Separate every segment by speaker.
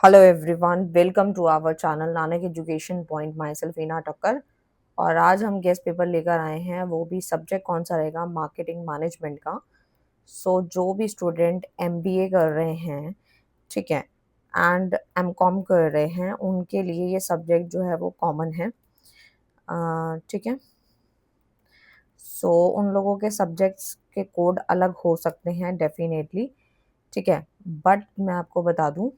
Speaker 1: Hello everyone, welcome to our channel Nanak education point. Myself Eena Takkar. और आज हम guest paper लेकर आए हैं, वो भी सब्जेक्ट कौन सा रहेगा, मार्केटिंग मैनेजमेंट का। जो भी स्टूडेंट एमबीए कर रहे हैं, ठीक है, एंड एमकॉम कर रहे हैं, उनके लिए ये सब्जेक्ट जो है वो कॉमन है। ठीक है। उन लोगों के सब्जेक्ट्स के कोड अलग हो सकते हैं डेफिनेटली, ठीक है। बट मैं आपको बता दूं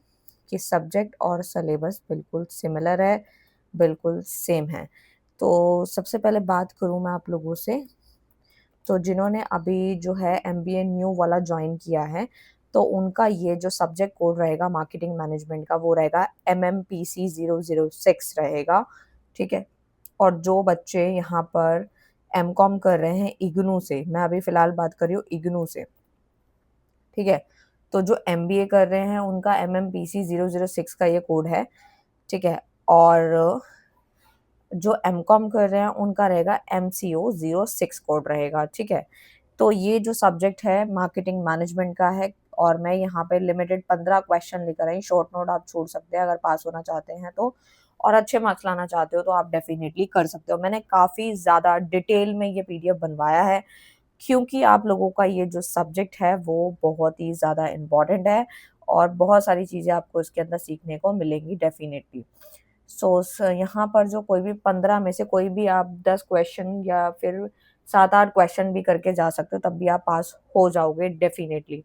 Speaker 1: कि सब्जेक्ट और सिलेबस बिल्कुल सिमिलर है, बिल्कुल सेम है। तो सबसे पहले बात करूं मैं आप लोगों से, तो जिन्होंने अभी जो है एमबीए न्यू वाला ज्वाइन किया है, तो उनका ये जो सब्जेक्ट कोड रहेगा मार्केटिंग मैनेजमेंट का, वो रहेगा MMPC 006 रहेगा, ठीक है। और जो बच्चे यहाँ पर एमकॉम कर रहे हैं इग्नू से, मैं अभी फिलहाल बात कर रही हूँ इग्नू से, ठीक है। तो जो एमबीए कर रहे हैं उनका MMPC 006 का ये कोड है, ठीक है। और जो एमकॉम कर रहे हैं उनका रहेगा MCO 06 कोड रहेगा, ठीक है। तो ये जो सब्जेक्ट है मार्केटिंग मैनेजमेंट का है, और मैं यहाँ पे लिमिटेड 15 क्वेश्चन लेकर आई। शॉर्ट नोट आप छोड़ सकते हैं अगर पास होना चाहते हैं तो, और अच्छे मार्क्स लाना चाहते हो तो आप डेफिनेटली कर सकते हो। मैंने काफ़ी ज़्यादा डिटेल में ये पीडीएफ बनवाया है, क्योंकि आप लोगों का ये जो सब्जेक्ट है वो बहुत ही ज़्यादा इम्पॉर्टेंट है, और बहुत सारी चीज़ें आपको इसके अंदर सीखने को मिलेंगी डेफिनेटली। यहाँ पर जो कोई भी 15 में से कोई भी आप 10 क्वेश्चन या फिर 7-8 क्वेश्चन भी करके जा सकते हो, तब भी आप पास हो जाओगे डेफिनेटली।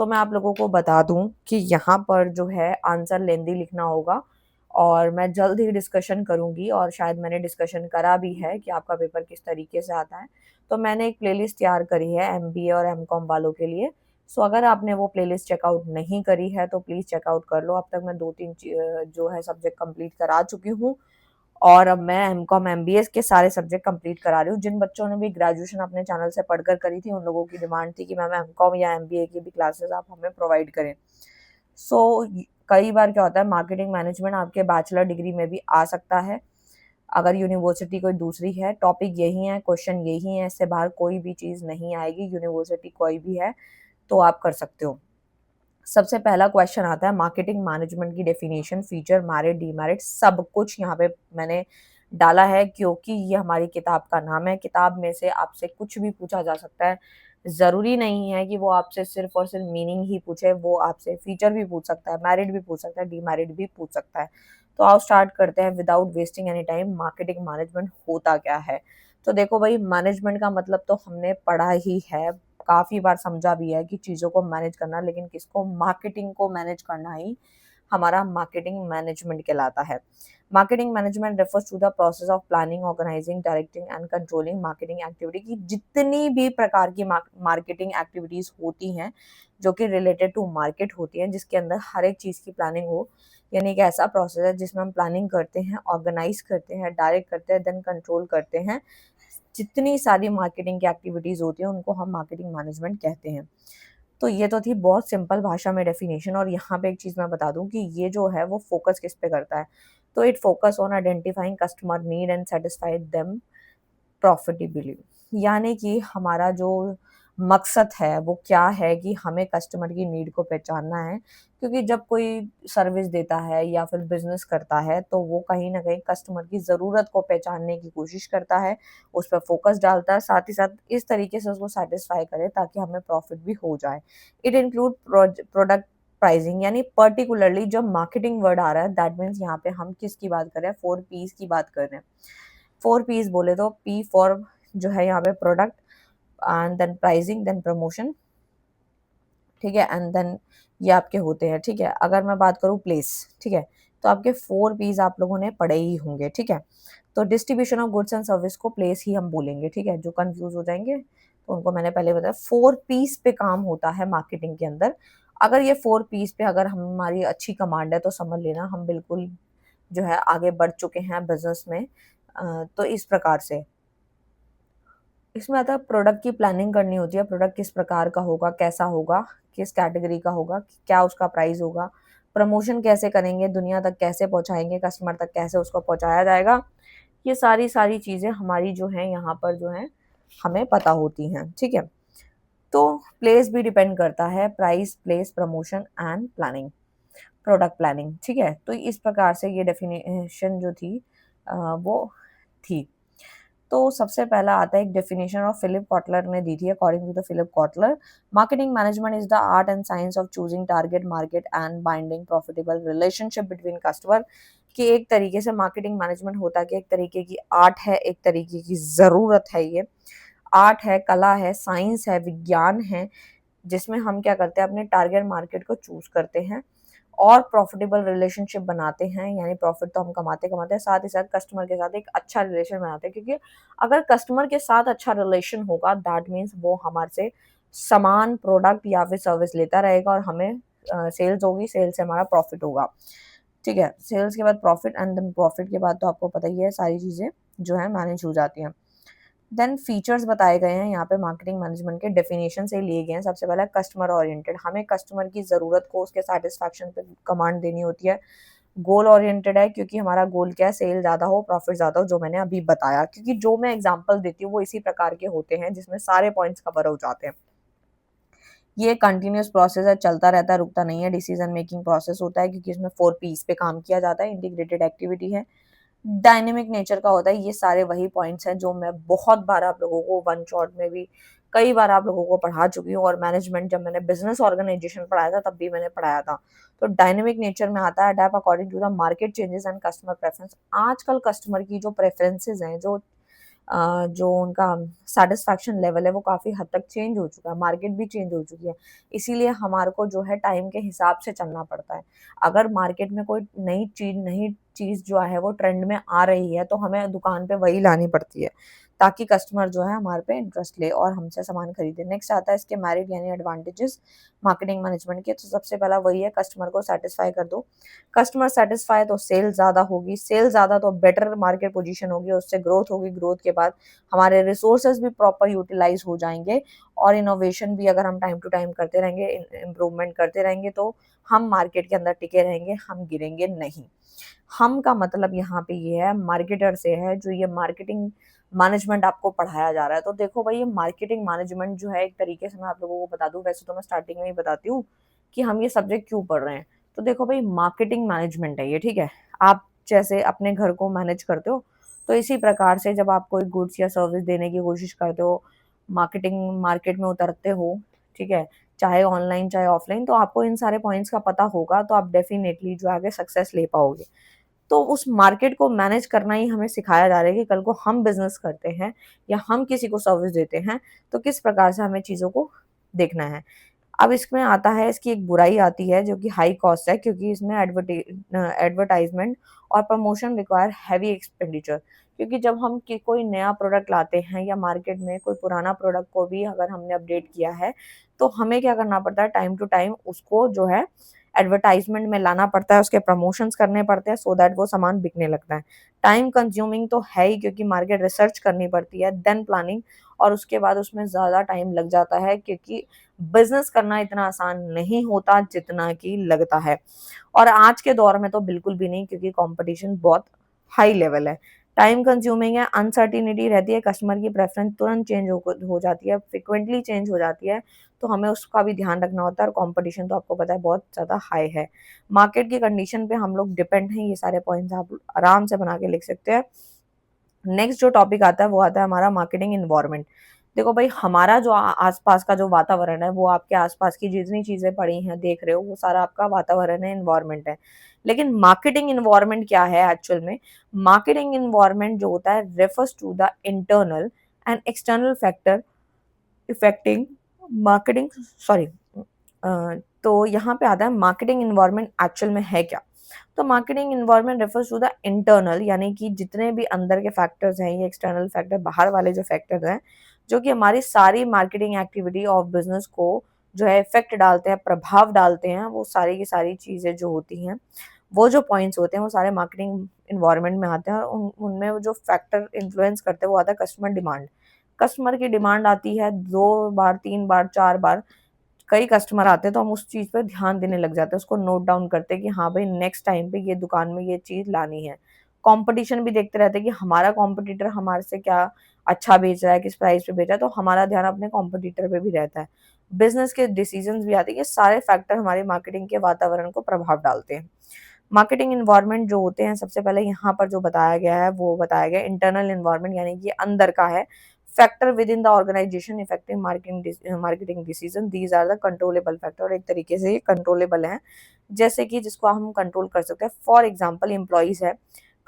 Speaker 1: मैं आप लोगों को बता दूं कि यहाँ पर जो है आंसर लेंदी लिखना होगा, और मैं जल्द ही डिस्कशन करूंगी, और शायद मैंने डिस्कशन करा भी है कि आपका पेपर किस तरीके से आता है। तो मैंने एक प्लेलिस्ट तैयार करी है एमबीए और एमकॉम वालों के लिए। अगर आपने वो प्लेलिस्ट चेकआउट नहीं करी है तो प्लीज़ चेकआउट कर लो। अब तक मैं 2-3 जो है सब्जेक्ट कंप्लीट करा चुकी हूँ, और अब मैं एमकॉम एमबीए के सारे सब्जेक्ट कंप्लीट करा रही हूँ। जिन बच्चों ने भी ग्रेजुएशन अपने चैनल से पढ़कर करी थी, उन लोगों की डिमांड थी कि मैम एमकॉम या एमबीए की भी क्लासेस आप हमें प्रोवाइड करें। सो कई बार क्या होता है, मार्केटिंग मैनेजमेंट आपके बैचलर डिग्री में भी आ सकता है। अगर यूनिवर्सिटी कोई दूसरी है, टॉपिक यही है, क्वेश्चन यही है, इससे बाहर कोई भी चीज़ नहीं आएगी, यूनिवर्सिटी कोई भी है तो आप कर सकते हो। सबसे पहला क्वेश्चन आता है मार्केटिंग मैनेजमेंट की डेफिनेशन, फीचर, मेरिट, डीमेरिट, सब कुछ यहाँ पे मैंने डाला है, क्योंकि ये हमारी किताब का नाम है। किताब में से आपसे कुछ भी पूछा जा सकता है। ज़रूरी नहीं है कि वो आपसे सिर्फ और सिर्फ मीनिंग ही पूछे, वो आपसे फीचर भी पूछ सकता है, मेरिट भी पूछ सकता है, डीमेरिट भी पूछ सकता है। तो आओ स्टार्ट करते हैं without wasting any time. Marketing management होता क्या है? तो देखो भाई, मैनेजमेंट का मतलब तो हमने पढ़ा ही है, काफ़ी बार समझा भी है कि चीज़ों को मैनेज करना, लेकिन किसको, मार्केटिंग को मैनेज करना ही हमारा मार्केटिंग मैनेजमेंट कहलाता है। Marketing management refers to the process of planning, organising, directing and controlling marketing activity की जितनी भी प्रकार की मार्केटिंग एक्टिविटीज होती हैं जो कि रिलेटेड टू मार्केट होती हैं, जिसके अंदर हर एक चीज़ की प्लानिंग हो। यानी एक ऐसा प्रोसेस है जिसमें हम प्लानिंग करते हैं, ऑर्गेनाइज करते हैं, डायरेक्ट करते हैं, देन कंट्रोल करते हैं। जितनी सारी मार्केटिंग की एक्टिविटीज होती हैं उनको हम मार्केटिंग मैनेजमेंट कहते हैं। तो ये तो थी बहुत सिंपल भाषा में डेफिनेशन, और यहाँ पे एक चीज़ मैं बता दूं कि ये जो है वो फोकस किस पे करता है। तो it focus on identifying customer need and satisfied them profitably. यानी कि हमारा जो मकसद है वो क्या है कि हमें कस्टमर की नीड को पहचानना है, क्योंकि जब कोई सर्विस देता है या फिर बिजनेस करता है तो वो कहीं ना कहीं कस्टमर की ज़रूरत को पहचानने की कोशिश करता है, उस पर फोकस डालता है, साथ ही साथ इस तरीके से उसको सेटिस्फाई करे ताकि हमें प्रॉफिट भी हो जाए। इट इंक्लूड प्रोडक्ट प्राइसिंग, यानी पर्टिकुलरली जब मार्केटिंग वर्ड आ रहा है, दैट मीन्स यहाँ पे हम किसकी बात कर रहे हैं, 4 P's की बात कर रहे हैं। 4 P's बोले तो P फॉर जो है यहाँ पे product, and then pricing, then promotion, ठीक है, एंड देन ये आपके होते हैं, ठीक है। अगर मैं बात करूँ प्लेस, ठीक है, तो आपके 4 P's आप लोगों ने पढ़े ही होंगे, ठीक है। तो distribution of goods and service को प्लेस ही हम बोलेंगे, ठीक है। जो कंफ्यूज हो जाएंगे तो उनको मैंने पहले बताया, 4 P's पे काम होता है मार्केटिंग के अंदर। अगर ये 4 P's पे अगर हमारी अच्छी कमांड है तो समझ लेना हम बिल्कुल जो है आगे बढ़ चुके हैं बिजनेस में। तो इस प्रकार से इसमें आता है, प्रोडक्ट की प्लानिंग करनी होती है। प्रोडक्ट किस प्रकार का होगा, कैसा होगा, किस कैटेगरी का होगा, क्या उसका प्राइस होगा, प्रमोशन कैसे करेंगे, दुनिया तक कैसे पहुंचाएंगे, कस्टमर तक कैसे उसको पहुंचाया जाएगा। ये सारी सारी चीज़ें हमारी जो हैं यहाँ पर जो है हमें पता होती हैं, ठीक है। तो प्लेस भी डिपेंड करता है, price, place, promotion and planning. Product planning, ठीक है। तो इस प्रकार से ये डेफिनेशन जो थी वो थी। तो सबसे पहला आता है एक डेफिनेशन ऑफ फिलिप कॉटलर ने दी थी। According to the Philip Kotler, marketing management is the art and science of choosing target market and binding profitable relationship between customer. कि एक तरीके से मार्केटिंग मैनेजमेंट होता कि एक तरीके की आर्ट है, एक तरीके की ज़रूरत है। ये आर्ट है, कला है, साइंस है, विज्ञान है, जिसमें हम क्या करते हैं, अपने टारगेट मार्केट को चूज करते हैं और प्रॉफिटेबल रिलेशनशिप बनाते हैं। यानी प्रॉफिट तो हम कमाते कमाते हैं, साथ ही साथ कस्टमर के साथ एक अच्छा रिलेशन बनाते हैं। क्योंकि अगर कस्टमर के साथ अच्छा रिलेशन होगा, दैट मीन्स वो हमारे से सामान, प्रोडक्ट या फिर सर्विस लेता रहेगा और हमें सेल्स होगी, सेल्स से हमारा प्रॉफिट होगा, ठीक है। सेल्स के बाद प्रॉफिट एंड देन प्रॉफिट के बाद तो आपको पता ही है सारी चीज़ें जो है मैनेज हो जाती हैं। देन फीचर्स बताए गए हैं यहाँ पे, मार्केटिंग मैनेजमेंट के डेफिनेशन से लिए गए हैं। सबसे पहला कस्टमर ओरिएंटेड, हमें कस्टमर की ज़रूरत को उसके सेटिस्फैक्शन पे कमांड देनी होती है। गोल ओरिएंटेड है, क्योंकि हमारा गोल क्या है, सेल ज़्यादा हो, प्रॉफिट ज़्यादा हो, जो मैंने अभी बताया। क्योंकि जो मैं एग्जांपल देती हूँ वो इसी प्रकार के होते हैं जिसमें सारे पॉइंट्स कवर हो जाते हैं। ये कंटिन्यूस प्रोसेस है, चलता रहता है, रुकता नहीं है। डिसीजन मेकिंग प्रोसेस होता है क्योंकि इसमें 4 पीस पे काम किया जाता है। इंटीग्रेटेड एक्टिविटी है, डायनेमिक नेचर का होता है। ये सारे वही पॉइंट्स हैं जो मैं बहुत बार आप लोगों को वन शॉट में भी कई बार आप लोगों को पढ़ा चुकी हूँ। और मैनेजमेंट जब मैंने बिजनेस ऑर्गेनाइजेशन पढ़ाया था तब भी मैंने पढ़ाया था। तो डायनेमिक नेचर में आता है, adapt according to the market changes and customer preference. आजकल कस्टमर की जो प्रेफरेंसेस हैं, जो उनका सैटिस्फैक्शन लेवल है वो काफ़ी हद तक चेंज हो चुका है, मार्केट भी चेंज हो चुकी है। इसीलिए हमारे को जो है टाइम के हिसाब से चलना पड़ता है। अगर मार्केट में कोई नई चीज़ जो है वो ट्रेंड में आ रही है तो हमें दुकान पे वही लानी पड़ती है, ताकि कस्टमर जो है हमारे पे इंटरेस्ट ले और हमसे सामान खरीदे। नेक्स्ट आता है इसके मेरिट यानी एडवांटेजेस मार्केटिंग मैनेजमेंट के। तो सबसे पहला वही है, कस्टमर को सेटिस्फाई कर दो। कस्टमर सेटिस्फाई तो सेल ज़्यादा होगी, सेल ज़्यादा तो बेटर मार्केट पोजीशन होगी, उससे ग्रोथ होगी, ग्रोथ के बाद हमारे रिसोर्सेज भी प्रॉपर यूटिलाइज हो जाएंगे। और इनोवेशन भी अगर हम टाइम टू टाइम करते रहेंगे, इम्प्रूवमेंट करते रहेंगे, तो हम मार्केट के अंदर टिके रहेंगे, हम गिरेंगे नहीं। हम का मतलब यहाँ पे ये है, मार्केटर से है, जो ये मार्केटिंग मैनेजमेंट आपको पढ़ाया जा रहा है। तो देखो भाई, ये मार्केटिंग मैनेजमेंट जो है, एक तरीके से मैं आप लोगों को बता दूं, वैसे तो मैं स्टार्टिंग में ही बताती हूँ कि हम ये सब्जेक्ट क्यों पढ़ रहे हैं। तो देखो भाई, मार्केटिंग मैनेजमेंट है ये, ठीक है। आप जैसे अपने घर को मैनेज करते हो, तो इसी प्रकार से जब आप कोई गुड्स या सर्विस देने की कोशिश करते हो, मार्केटिंग मार्केट में उतरते हो, ठीक है, चाहे ऑनलाइन चाहे ऑफलाइन, तो आपको इन सारे पॉइंट्स का पता होगा, तो आप डेफिनेटली जो आगे सक्सेस ले पाओगे। तो उस मार्केट को मैनेज करना ही हमें सिखाया जा रहा है कि कल को हम बिजनेस करते हैं या हम किसी को सर्विस देते हैं तो किस प्रकार से हमें चीज़ों को देखना है। अब इसमें आता है, इसकी एक बुराई आती है जो कि हाई कॉस्ट है, क्योंकि इसमें एडवर्टाइजमेंट और प्रमोशन रिक्वायर हैवी एक्सपेंडिचर। क्योंकि जब हम कोई नया प्रोडक्ट लाते हैं या मार्केट में कोई पुराना प्रोडक्ट को भी अगर हमने अपडेट किया है, तो हमें क्या करना पड़ता है, टाइम टू टाइम उसको जो है एडवर्टाइजमेंट में लाना पड़ता है, उसके प्रमोशंस करने पड़ते हैं, सो दैट वो सामान बिकने लगता है। टाइम कंज्यूमिंग तो है ही, क्योंकि मार्केट रिसर्च करनी पड़ती है, देन प्लानिंग, और उसके बाद उसमें ज़्यादा टाइम लग जाता है, क्योंकि बिजनेस करना इतना आसान नहीं होता जितना कि लगता है। और आज के दौर में तो बिल्कुल भी नहीं, क्योंकि कंपटीशन बहुत हाई लेवल है, टाइम कंज्यूमिंग है, अनसर्टिनिटी रहती है, कस्टमर की प्रेफरेंस तुरंत चेंज हो जाती है, फ्रिक्वेंटली चेंज हो जाती है, तो हमें उसका भी ध्यान रखना होता है। और कंपटीशन तो आपको पता है बहुत ज़्यादा हाई है। मार्केट की कंडीशन पे हम लोग डिपेंड हैं, ये सारे पॉइंट्स आप आराम से बना के लिख सकते हैं। नेक्स्ट जो टॉपिक आता है वो आता है हमारा मार्केटिंग इन्वायरमेंट। देखो भाई, हमारा जो आसपास का जो वातावरण है, वो आपके आसपास की जितनी चीजें पड़ी हैं देख रहे हो, वो सारा आपका वातावरण है, इन्वायरमेंट है। लेकिन मार्केटिंग इन्वायरमेंट क्या है एक्चुअल में? मार्केटिंग इन्वायरमेंट जो होता है refers to the internal and external factor affecting marketing, sorry, तो यहाँ पे आता है मार्केटिंग इन्वायरमेंट एक्चुअल में है क्या। तो marketing environment refers to the internal, यानी कि जितने भी अंदर के फैक्टर्स हैं, ये एक्सटर्नल फैक्टर बाहर वाले जो फैक्टर्स हैं, जो कि हमारी सारी मार्केटिंग एक्टिविटी ऑफ बिजनेस को जो है इफेक्ट डालते हैं, प्रभाव डालते हैं, वो सारी की सारी चीज़ें जो होती हैं, वो जो पॉइंट्स होते हैं, वो सारे मार्केटिंग इन्वायरमेंट में आते हैं। और उनमें वो जो फैक्टर इन्फ्लुएंस करते हैं वो आता है कस्टमर डिमांड। कस्टमर की डिमांड आती है 2 बार 3 बार 4 बार, कई कस्टमर आते हैं, तो हम उस चीज़ पे ध्यान देने लग जाते हैं, उसको नोट डाउन करते हैं कि हाँ भाई, नेक्स्ट टाइम पे ये दुकान में ये चीज़ लानी है। कंपटीशन भी देखते रहते हैं कि हमारा कॉम्पिटिटर हमारे से क्या अच्छा बेच रहा है, किस प्राइस पे बेच रहा है, तो हमारा ध्यान अपने कॉम्पिटिटर पे भी रहता है। बिजनेस के डिसीजंस भी आते हैं, ये सारे फैक्टर हमारे मार्केटिंग के वातावरण को प्रभाव डालते हैं। मार्केटिंग इन्वायरमेंट जो होते हैं, सबसे पहले यहाँ पर जो बताया गया है वो बताया गया इंटरनल इन्वायरमेंट, यानी कि अंदर का है। Factor within the organisation effective marketing decision, these are the controllable factor, एक तरीके से ये कंट्रोलेबल है, जैसे कि जिसको हम कंट्रोल कर सकते हैं। फॉर एग्जाम्पल एम्प्लॉयज है,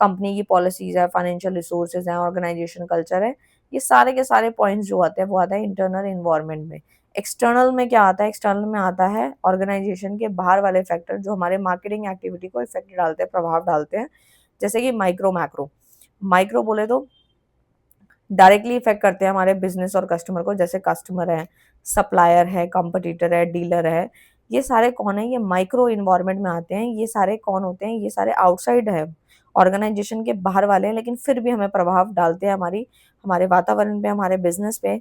Speaker 1: कंपनी की पॉलिसीज है, फाइनेंशियल रिसोर्सेज है, ऑर्गेनाइजेशन कल्चर है, ये सारे के सारे पॉइंट्स जो आते हैं वो आता है इंटरनल इन्वायरमेंट में। एक्सटर्नल में क्या आता है? एक्सटर्नल में आता है ऑर्गेनाइजेशन के बाहर वाले फैक्टर जो हमारे मार्केटिंग एक्टिविटी को इफेक्ट डालते हैं, प्रभाव डालते हैं, जैसे कि माइक्रो मैक्रो। माइक्रो बोले तो डायरेक्टली इफेक्ट करते हैं हमारे बिजनेस और कस्टमर को, जैसे कस्टमर है, सप्लायर है, कंपटीटर है, डीलर है, ये सारे कौन है? ये माइक्रो इन्वायरमेंट में आते हैं। ये सारे कौन होते हैं? ये सारे आउटसाइड है, ऑर्गेनाइजेशन के बाहर वाले हैं, लेकिन फिर भी हमें प्रभाव डालते हैं हमारे वातावरण पे, हमारे बिजनेस पे।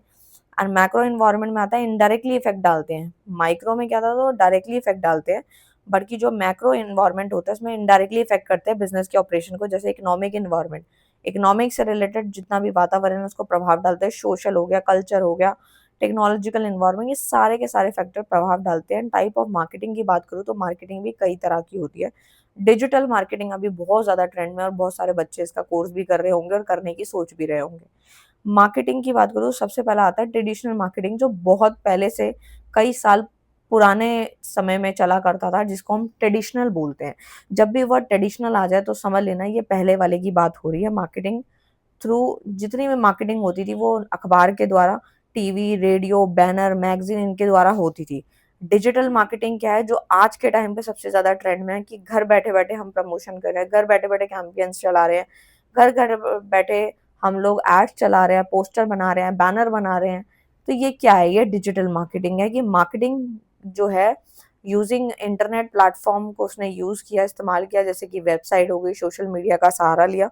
Speaker 1: और मैक्रो इन्वायरमेंट में आता है इनडायरेक्टली इफेक्ट डालते हैं। माइक्रो में क्या था? तो डायरेक्टली इफेक्ट डालते हैं, बल्कि जो मैक्रो इन्वायरमेंट होता है उसमें इनडायरेक्टली इफेक्ट करते हैं बिजनेस के ऑपरेशन को, जैसे इकोनॉमिक इन्वायरमेंट, इकोनॉमिक से रिलेटेड जितना भी वातावरण है उसको प्रभाव डालते हैं। सोशल हो गया, कल्चर हो गया, टेक्नोलॉजिकल इन्वायरमेंट, ये सारे के सारे फैक्टर प्रभाव डालते हैं। टाइप ऑफ मार्केटिंग की बात करूँ तो मार्केटिंग भी कई तरह की होती है। डिजिटल मार्केटिंग अभी बहुत ज़्यादा ट्रेंड में है और बहुत सारे बच्चे इसका कोर्स भी कर रहे होंगे और करने की सोच भी रहे होंगे। मार्केटिंग की बात करूँ तो सबसे पहला आता है ट्रेडिशनल मार्केटिंग, जो बहुत पहले से कई साल पुराने समय में चला करता था, जिसको हम ट्रेडिशनल बोलते हैं। जब भी वर्ड ट्रेडिशनल आ जाए तो समझ लेना ये पहले वाले की बात हो रही है। मार्केटिंग थ्रू जितनी भी मार्केटिंग होती थी वो अखबार के द्वारा, टीवी, रेडियो, बैनर, मैगजीन, इनके द्वारा होती थी। डिजिटल मार्केटिंग क्या है? जो आज के टाइम पे सबसे ज़्यादा ट्रेंड में है कि घर बैठे-बैठे हम प्रमोशन कर रहे हैं, घर बैठे-बैठे कैंपेन्स चला रहे हैं, घर घर बैठे हम लोग एड्स चला रहे हैं, पोस्टर बना रहे हैं, बैनर बना रहे हैं। तो ये क्या है? ये डिजिटल मार्केटिंग है कि मार्केटिंग जो है यूजिंग इंटरनेट प्लेटफॉर्म को उसने यूज़ किया, इस्तेमाल किया, जैसे कि वेबसाइट हो गई, सोशल मीडिया का सहारा लिया।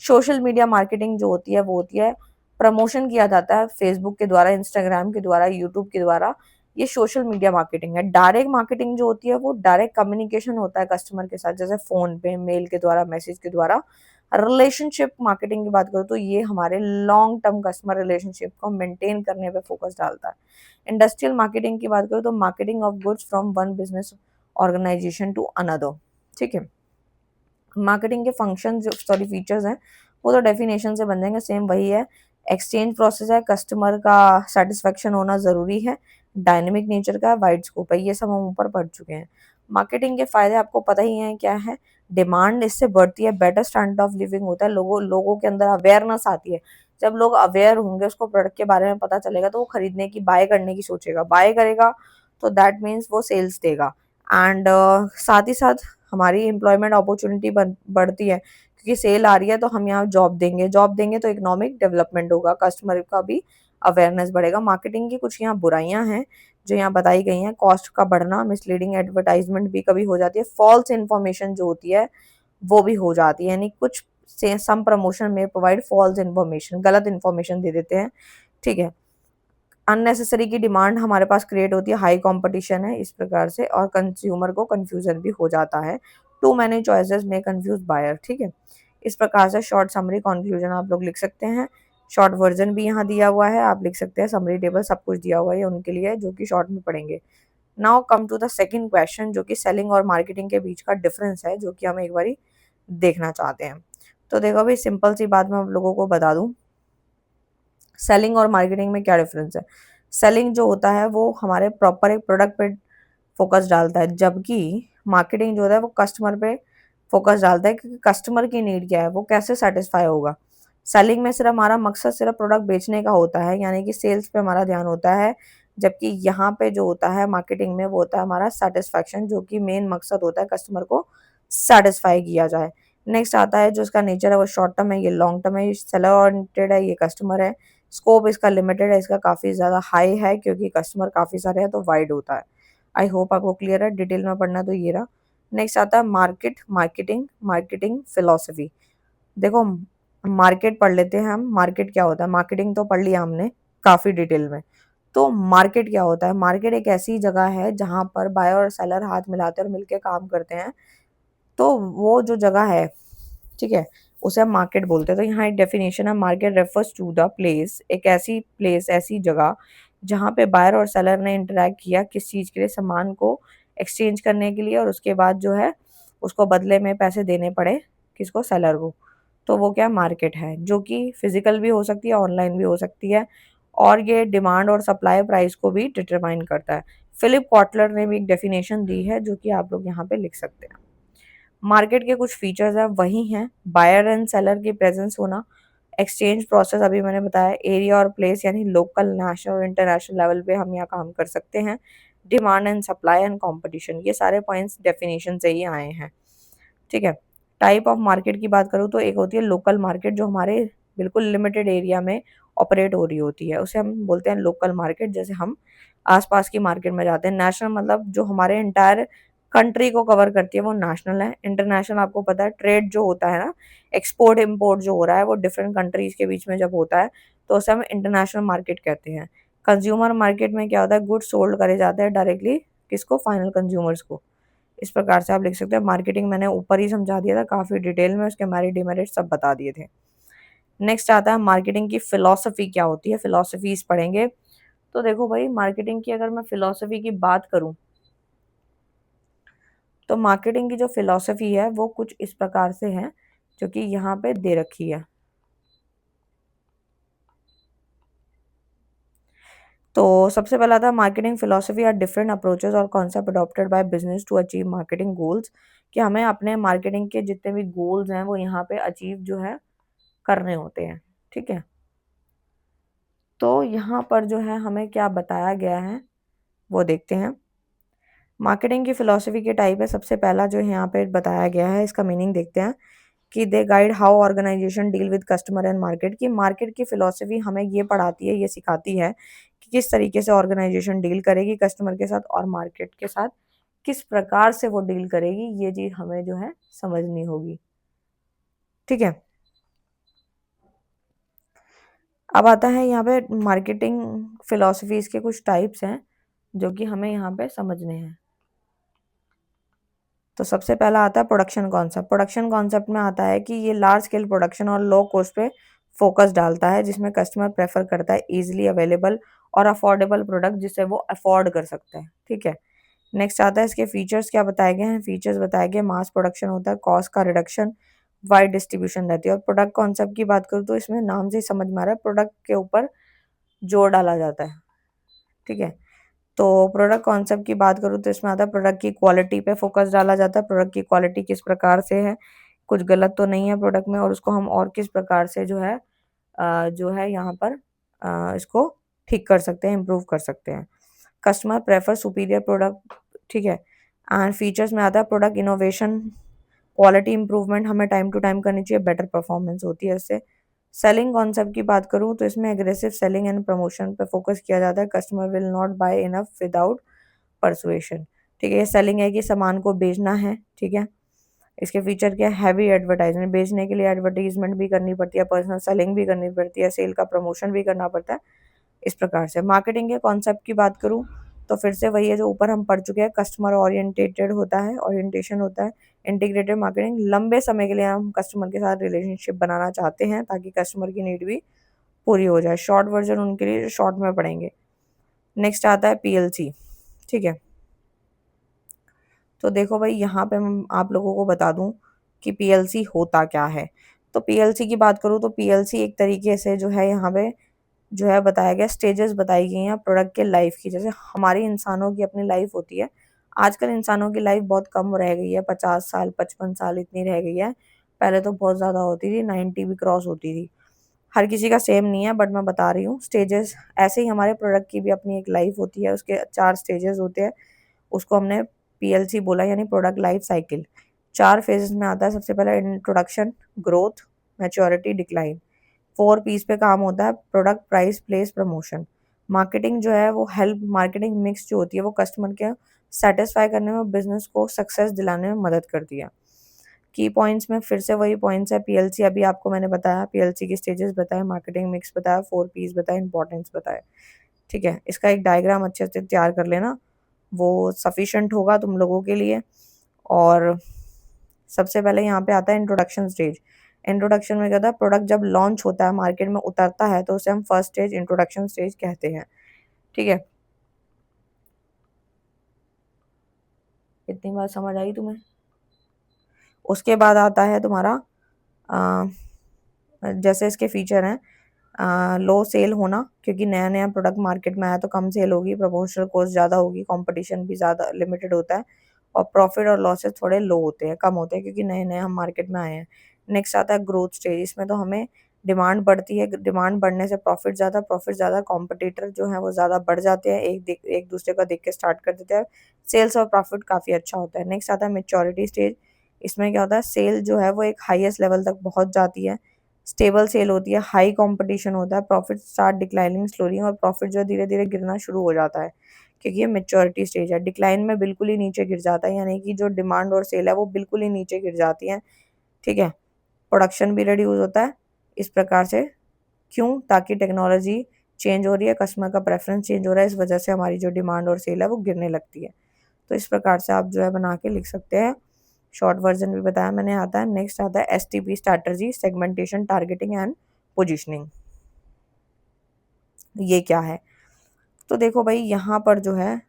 Speaker 1: सोशल मीडिया मार्केटिंग जो होती है वो होती है प्रमोशन किया जाता है फेसबुक के द्वारा, इंस्टाग्राम के द्वारा, यूट्यूब के द्वारा, ये सोशल मीडिया मार्केटिंग है। डायरेक्ट मार्केटिंग जो होती है वो डायरेक्ट कम्युनिकेशन होता है कस्टमर के साथ, जैसे फोन पे, मेल के द्वारा, मैसेज के द्वारा। रिलेशनशिप मार्केटिंग की बात करूँ तो ये हमारे लॉन्ग टर्म कस्टमर रिलेशनशिप को मेंटेन करने पे फोकस डालता है। इंडस्ट्रियल मार्केटिंग की बात करूँ तो marketing of goods from one business organisation to another. ठीक है। मार्केटिंग के फंक्शन जो सॉरी फीचर्स हैं वो तो डेफिनेशन से बन जाएंगे, सेम वही है। एक्सचेंज प्रोसेस है, कस्टमर का सेटिस्फेक्शन होना ज़रूरी है, डायनेमिक नेचर का, वाइड स्कोप है, ये सब हम ऊपर पढ़ चुके हैं। मार्केटिंग के फायदे आपको पता ही हैं क्या है। डिमांड इससे बढ़ती है, बेटर स्टैंडर्ड ऑफ लिविंग होता है, लोगों लोगों के अंदर अवेयरनेस आती है। जब लोग अवेयर होंगे, उसको प्रोडक्ट के बारे में पता चलेगा तो वो खरीदने की, बाय करने की सोचेगा, बाय करेगा तो दैट मीन्स वो सेल्स देगा। एंड साथ ही साथ हमारी एम्प्लॉयमेंट अपॉर्चुनिटी बढ़ती है, क्योंकि सेल आ रही है तो हम यहाँ जॉब देंगे तो इकोनॉमिक डेवलपमेंट होगा, कस्टमर का भी अवेयरनेस बढ़ेगा। मार्केटिंग की कुछ यहाँ बुराइयां हैं जो यहाँ बताई गई हैं। कॉस्ट का बढ़ना, मिसलीडिंग एडवर्टाइजमेंट भी कभी हो जाती है, फॉल्स इन्फॉर्मेशन जो होती है वो भी हो जाती है, यानी कुछ से सम प्रमोशन में प्रोवाइड फॉल्स इन्फॉर्मेशन, गलत इन्फॉर्मेशन दे देते हैं। ठीक है। अननेसेसरी की डिमांड हमारे पास क्रिएट होती है, हाई कंपटीशन है इस प्रकार से, और कंज्यूमर को कंफ्यूजन भी हो जाता है। टू मैनी चॉइसेस में कंफ्यूज बायर। ठीक है। इस प्रकार से शॉर्ट समरी कंक्लूजन आप लोग लिख सकते हैं। शॉर्ट वर्जन भी यहाँ दिया हुआ है, आप लिख सकते हैं। समरी टेबल सब कुछ दिया हुआ है उनके लिए जो कि शॉर्ट में पढ़ेंगे। Now come to the second question, जो कि सेलिंग और मार्केटिंग के बीच का डिफरेंस है, जो कि हम एक बारी देखना चाहते हैं। तो देखो भाई, सिंपल सी बात मैं आप लोगों को बता दूं, सेलिंग और मार्केटिंग में क्या डिफरेंस है। सेलिंग जो होता है वो हमारे प्रॉपर एक प्रोडक्ट पे फोकस डालता है, जबकि मार्केटिंग जो होता है वो कस्टमर पे फोकस डालता है, क्योंकि कस्टमर की नीड क्या है, वो कैसे सेटिस्फाई होगा। सेलिंग में सिर्फ हमारा मकसद सिर्फ प्रोडक्ट बेचने का होता है, यानी कि सेल्स पे हमारा ध्यान होता है, जबकि यहाँ पे जो होता है मार्केटिंग में वो होता है हमारा सेटिस्फैक्शन, जो कि मेन मकसद होता है कस्टमर को सेटिस्फाई किया जाए। नेक्स्ट आता है जो इसका नेचर है वो शॉर्ट टर्म है, ये लॉन्ग टर्म है, ये सेलर ओरिएंटेड है, ये कस्टमर है। स्कोप इसका लिमिटेड है, इसका काफ़ी ज़्यादा हाई है क्योंकि कस्टमर काफ़ी सारे हैं तो वाइड होता है। आई होप आपको क्लियर है। डिटेल में पढ़ना तो ये रहा। नेक्स्ट आता है मार्केटिंग फिलोसफी। देखो, मार्केट पढ़ लेते हैं हम। मार्केट क्या होता है? मार्केटिंग तो पढ़ लिया हमने काफ़ी डिटेल में। तो मार्केट क्या होता है? मार्केट एक ऐसी जगह है जहाँ पर बायर और सेलर हाथ मिलाते हैं और मिलके काम करते हैं। तो वो जो जगह है, ठीक है, उसे हम मार्केट बोलते हैं। तो यहाँ एक डेफिनेशन है, market refers to the place, एक ऐसी प्लेस, ऐसी जगह जहाँ पे बायर और सेलर ने इंटरैक्ट किया किस चीज़ के लिए, सामान को एक्सचेंज करने के लिए, और उसके बाद जो है उसको बदले में पैसे देने पड़े किसको, सेलर को। तो वो क्या मार्केट है, जो कि फिजिकल भी हो सकती है, ऑनलाइन भी हो सकती है, और ये डिमांड और सप्लाई प्राइस को भी डिटरमाइन करता है। फिलिप कॉटलर ने भी एक डेफिनेशन दी है जो कि आप लोग यहाँ पे लिख सकते हैं। मार्केट के कुछ फीचर्स हैं वही हैं, बायर एंड सेलर की प्रेजेंस होना, एक्सचेंज प्रोसेस अभी मैंने बताया, एरिया और प्लेस यानी लोकल, नेशनल और इंटरनेशनल लेवल पे हम यहाँ काम कर सकते हैं, demand and supply and competition, ये सारे पॉइंट्स डेफिनेशन से ही आए हैं। ठीक है। टाइप ऑफ मार्केट की बात करूँ तो एक होती है लोकल मार्केट, जो हमारे बिल्कुल लिमिटेड एरिया में ऑपरेट हो रही होती है, उसे हम बोलते हैं लोकल मार्केट, जैसे हम आसपास की मार्केट में जाते हैं। नेशनल मतलब जो हमारे एंटायर कंट्री को कवर करती है वो नेशनल है। इंटरनेशनल आपको पता है ट्रेड जो होता है ना, एक्सपोर्ट इम्पोर्ट जो हो रहा है वो डिफरेंट कंट्रीज के बीच में जब होता है तो उसे हम इंटरनेशनल मार्केट कहते हैं। कंज्यूमर मार्केट में क्या होता है, गुड्स सोल्ड करे जाते हैं डायरेक्टली किसको, फाइनल कंज्यूमर्स को। इस प्रकार से आप लिख सकते हैं। मार्केटिंग मैंने ऊपर ही समझा दिया था काफ़ी डिटेल में, उसके मेरिट डिमेरिट सब बता दिए थे। नेक्स्ट आता है मार्केटिंग की फिलॉसफी क्या होती है, फिलॉसफीज पढ़ेंगे। तो देखो भाई, मार्केटिंग की अगर मैं फिलॉसफी की बात करूं तो मार्केटिंग की जो फिलॉसफी है वो कुछ इस प्रकार से है, जो कि यहाँ पे दे रखी है। तो सबसे पहला था marketing philosophy are different approaches और concept adopted by business to achieve marketing goals, कि हमें अपने मार्केटिंग के जितने भी गोल्स हैं वो यहाँ पे अचीव जो है करने होते हैं। ठीक है। तो यहाँ पर जो है हमें क्या बताया गया है वो देखते हैं। मार्केटिंग की फिलॉसफी के टाइप है, सबसे पहला जो यहाँ पे बताया गया है इसका मीनिंग देखते हैं कि they guide how organization deal with customer and market, की मार्केट की फिलॉसफी हमें ये पढ़ाती है, ये सिखाती है कि किस तरीके से ऑर्गेनाइजेशन डील करेगी कस्टमर के साथ और मार्केट के साथ किस प्रकार से वो डील करेगी, ये चीज हमें जो है समझनी होगी। ठीक है। अब आता है यहाँ पे मार्केटिंग फिलॉसफीज के कुछ टाइप्स हैं जो कि हमें यहाँ पे समझने हैं। तो सबसे पहला आता है प्रोडक्शन कॉन्सेप्ट। प्रोडक्शन कॉन्सेप्ट में आता है कि ये लार्ज स्केल प्रोडक्शन और लो कॉस्ट पे फोकस डालता है, जिसमें कस्टमर प्रेफर करता है इजीली अवेलेबल और अफोर्डेबल प्रोडक्ट जिसे वो अफोर्ड कर सकता है। ठीक है। नेक्स्ट आता है इसके फीचर्स क्या बताए गए हैं। फीचर्स बताए गए मास प्रोडक्शन होता है, कॉस्ट का रिडक्शन, वाइड डिस्ट्रीब्यूशन रहती है। और प्रोडक्ट कॉन्सेप्ट की बात करूँ तो इसमें नाम से ही समझ में आ रहा है प्रोडक्ट के ऊपर जोर डाला जाता है। ठीक है। तो प्रोडक्ट कॉन्सेप्ट की बात करूँ तो इसमें आता है प्रोडक्ट की क्वालिटी पे फोकस डाला जाता है। प्रोडक्ट की क्वालिटी किस प्रकार से है, कुछ गलत तो नहीं है प्रोडक्ट में, और उसको हम और किस प्रकार से जो है यहाँ पर इसको ठीक कर सकते हैं, इम्प्रूव कर सकते हैं। Customer prefer superior product. ठीक है। एंड फीचर्स में आता है प्रोडक्ट इनोवेशन, क्वालिटी इंप्रूवमेंट हमें टाइम टू टाइम करनी चाहिए, बेटर परफॉर्मेंस होती है इससे। सेलिंग कॉन्सेप्ट की बात करूँ तो इसमें एग्रेसिव सेलिंग एंड प्रमोशन पे फोकस किया जाता है। Customer will not buy enough without persuasion. ठीक है। ये सेलिंग है कि सामान को बेचना है। ठीक है। इसके फीचर क्या है, हैवी एडवर्टाइजमेंट, बेचने के लिए एडवर्टीजमेंट भी करनी पड़ती है, पर्सनल सेलिंग भी करनी पड़ती है, सेल का प्रमोशन भी करना पड़ता है। इस प्रकार से मार्केटिंग के कॉन्सेप्ट की बात करूँ तो फिर से वही है जो ऊपर हम पढ़ चुके हैं, कस्टमर ओरिएंटेटेड होता है, ओरिएंटेशन होता है। इंटीग्रेटेड मार्केटिंग, लंबे समय के लिए हम कस्टमर के साथ रिलेशनशिप बनाना चाहते हैं ताकि कस्टमर की नीड भी पूरी हो जाए। शॉर्ट वर्जन उनके लिए शॉर्ट में पढ़ेंगे। नेक्स्ट आता है पीएलसी। ठीक है। तो देखो भाई, यहाँ पे मैं आप लोगों को बता दूं कि पीएलसी होता क्या है। तो पीएलसी की बात करूँ तो पीएलसी एक तरीके से जो है यहाँ पे जो है बताया गया, स्टेजेस बताई गई हैं प्रोडक्ट के लाइफ की। जैसे हमारी इंसानों की अपनी लाइफ होती है, आजकल इंसानों की लाइफ बहुत कम रह गई है, 50 साल 55 साल इतनी रह गई है। पहले तो बहुत ज़्यादा होती थी, 90 भी क्रॉस होती थी। हर किसी का सेम नहीं है, बट मैं बता रही हूँ स्टेजेस। ऐसे ही हमारे प्रोडक्ट की भी अपनी एक लाइफ होती है, उसके 4 स्टेजेस होते हैं। उसको हमने पीएलसी बोला, यानी प्रोडक्ट लाइफ साइकिल। 4 फेजेस में आता है। सबसे पहला introduction, growth, maturity, decline. 4 Ps पे काम होता है, product, price, place, promotion. Marketing जो है वो हेल्प, मार्केटिंग मिक्स जो होती है वो कस्टमर के सेटिस्फाई करने में, बिजनेस को सक्सेस दिलाने में मदद करती है। की पॉइंट्स में फिर से वही पॉइंट्स है, पीएलसी अभी आपको मैंने बताया, पीएलसी की स्टेजेस बताए, मार्केटिंग मिक्स बताया, 4 पीस बताए, इंपॉर्टेंस बताए। ठीक है। इसका एक डायग्राम अच्छे से तैयार कर लेना, वो सफिशिएंट होगा तुम लोगों के लिए। और सबसे पहले यहाँ पे आता है इंट्रोडक्शन स्टेज। इंट्रोडक्शन में क्या होता है, प्रोडक्ट जब लॉन्च होता है, मार्केट में उतरता है, तो उसे हम फर्स्ट स्टेज इंट्रोडक्शन स्टेज कहते हैं। ठीक है, इतनी बात समझ आई तुम्हें? उसके बाद आता है तुम्हारा अ, जैसे इसके फीचर हैं, लो सेल होना, क्योंकि नया नया प्रोडक्ट मार्केट में आया तो कम सेल होगी, प्रमोशनल कॉस्ट ज़्यादा होगी, कंपटीशन भी ज़्यादा लिमिटेड होता है, और प्रॉफिट और लॉसेस थोड़े लो होते हैं, कम होते हैं, क्योंकि नए नए हम मार्केट में आए हैं। नेक्स्ट आता है ग्रोथ स्टेज, इसमें तो हमें डिमांड बढ़ती है, डिमांड बढ़ने से प्रॉफिट ज़्यादा, कॉम्पिटिटर जो है वो ज़्यादा बढ़ जाते हैं, एक दूसरे का देख के स्टार्ट कर देते हैं, सेल्स और प्रॉफिट काफ़ी अच्छा होता है। नेक्स्ट आता है मेच्योरिटी स्टेज, इसमें क्या होता है, सेल जो है वो एक हाईएस्ट लेवल तक पहुंच जाती है, स्टेबल सेल होती है, हाई कंपटीशन होता है, प्रॉफिट स्टार्ट डिक्लाइनिंग स्लोली, और प्रॉफिट जो धीरे धीरे गिरना शुरू हो जाता है, क्योंकि ये मेच्योरिटी स्टेज है। डिक्लाइन में बिल्कुल ही नीचे गिर जाता है, यानी कि जो डिमांड और सेल है वो बिल्कुल ही नीचे गिर जाती है। ठीक है, प्रोडक्शन भी रिड्यूस होता है इस प्रकार से। क्यों? ताकि टेक्नोलॉजी चेंज हो रही है, कस्टमर का प्रेफरेंस चेंज हो रहा है, इस वजह से हमारी जो डिमांड और सेल है वो गिरने लगती है। तो इस प्रकार से आप जो है बना के लिख सकते हैं। शॉर्ट वर्जन भी बताया मैंने। आता है नेक्स्ट, आता है STP strategy, segmentation, targeting and positioning. ये क्या है? तो देखो भाई, यहाँ पर जो है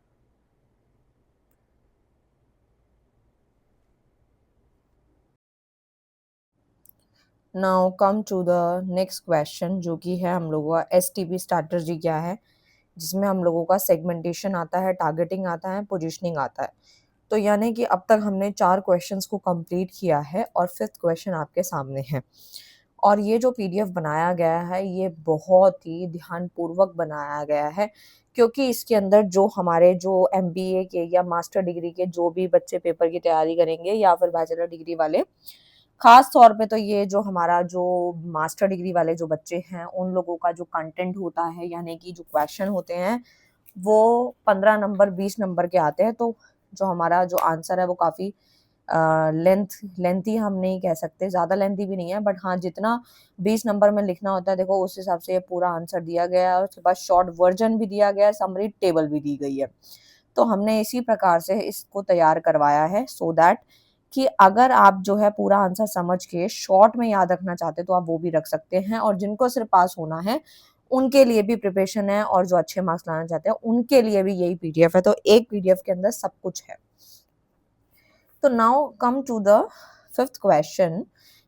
Speaker 1: now come to the next question, जो कि है हम लोगों का एसटीपी स्ट्रैटेजी क्या है, जिसमें हम लोगों का सेगमेंटेशन आता है, टारगेटिंग आता है, पोजीशनिंग आता है। तो यानी कि अब तक हमने 4 क्वेश्चंस को कंप्लीट किया है और 5th क्वेश्चन आपके सामने है। और ये जो पीडीएफ बनाया गया है ये बहुत ही ध्यानपूर्वक बनाया गया है, क्योंकि इसके अंदर जो हमारे जो एमबीए के या मास्टर डिग्री के जो भी बच्चे पेपर की तैयारी करेंगे, या फिर बैचलर डिग्री वाले, खास तौर पे तो ये जो हमारा जो मास्टर डिग्री वाले जो बच्चे हैं उन लोगों का जो कंटेंट होता है, यानी कि जो क्वेश्चन होते हैं वो 15 नंबर 20 नंबर के आते हैं। तो जो हमारा जो आंसर है वो काफ़ी लेंथी हम नहीं कह सकते, ज़्यादा लेंथी भी नहीं है, बट हाँ जितना 20 नंबर में लिखना होता है, देखो उस हिसाब से ये पूरा आंसर दिया गया है, और उसके बाद शॉर्ट वर्जन भी दिया गया है, समरी टेबल भी दी गई है। तो हमने इसी प्रकार से इसको तैयार करवाया है, सो दैट कि अगर आप जो है पूरा आंसर समझ के शॉर्ट में याद रखना चाहते हैं तो आप वो भी रख सकते हैं, और जिनको सिर्फ पास होना है उनके लिए भी प्रिपरेशन है, और जो अच्छे मार्क्स लाना चाहते हैं उनके लिए भी यही पीडीएफ है। तो एक पीडीएफ के अंदर सब कुछ है। तो now come to the 5th question,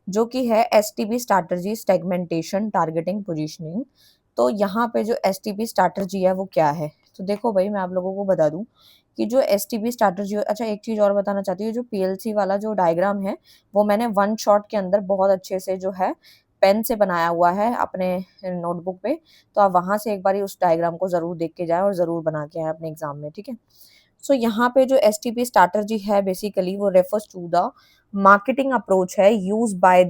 Speaker 1: जो कि है STP strategy, segmentation, targeting, positioning. तो यहाँ पे जो एसटीपी स्ट्रैटेजी है वो क्या है? तो देखो भाई, मैं आप लोगों को बता दूं कि जो एसटीपी स्ट्रैटेजी, अच्छा एक चीज और बताना चाहती हूँ, जो पीएलसी वाला जो डायग्राम है वो मैंने वन शॉट के अंदर बहुत अच्छे से जो है पेन से बनाया हुआ है अपने नोटबुक पे। तो आप वहां से एक बार उस डायग्राम को जरूर देख के जाए और जरूर बना के आए अपने एग्जाम में। ठीक है, सो यहाँ पे जो एसटीपी स्ट्रैटेजी है बेसिकली वो refers to the marketing approach है यूज बाय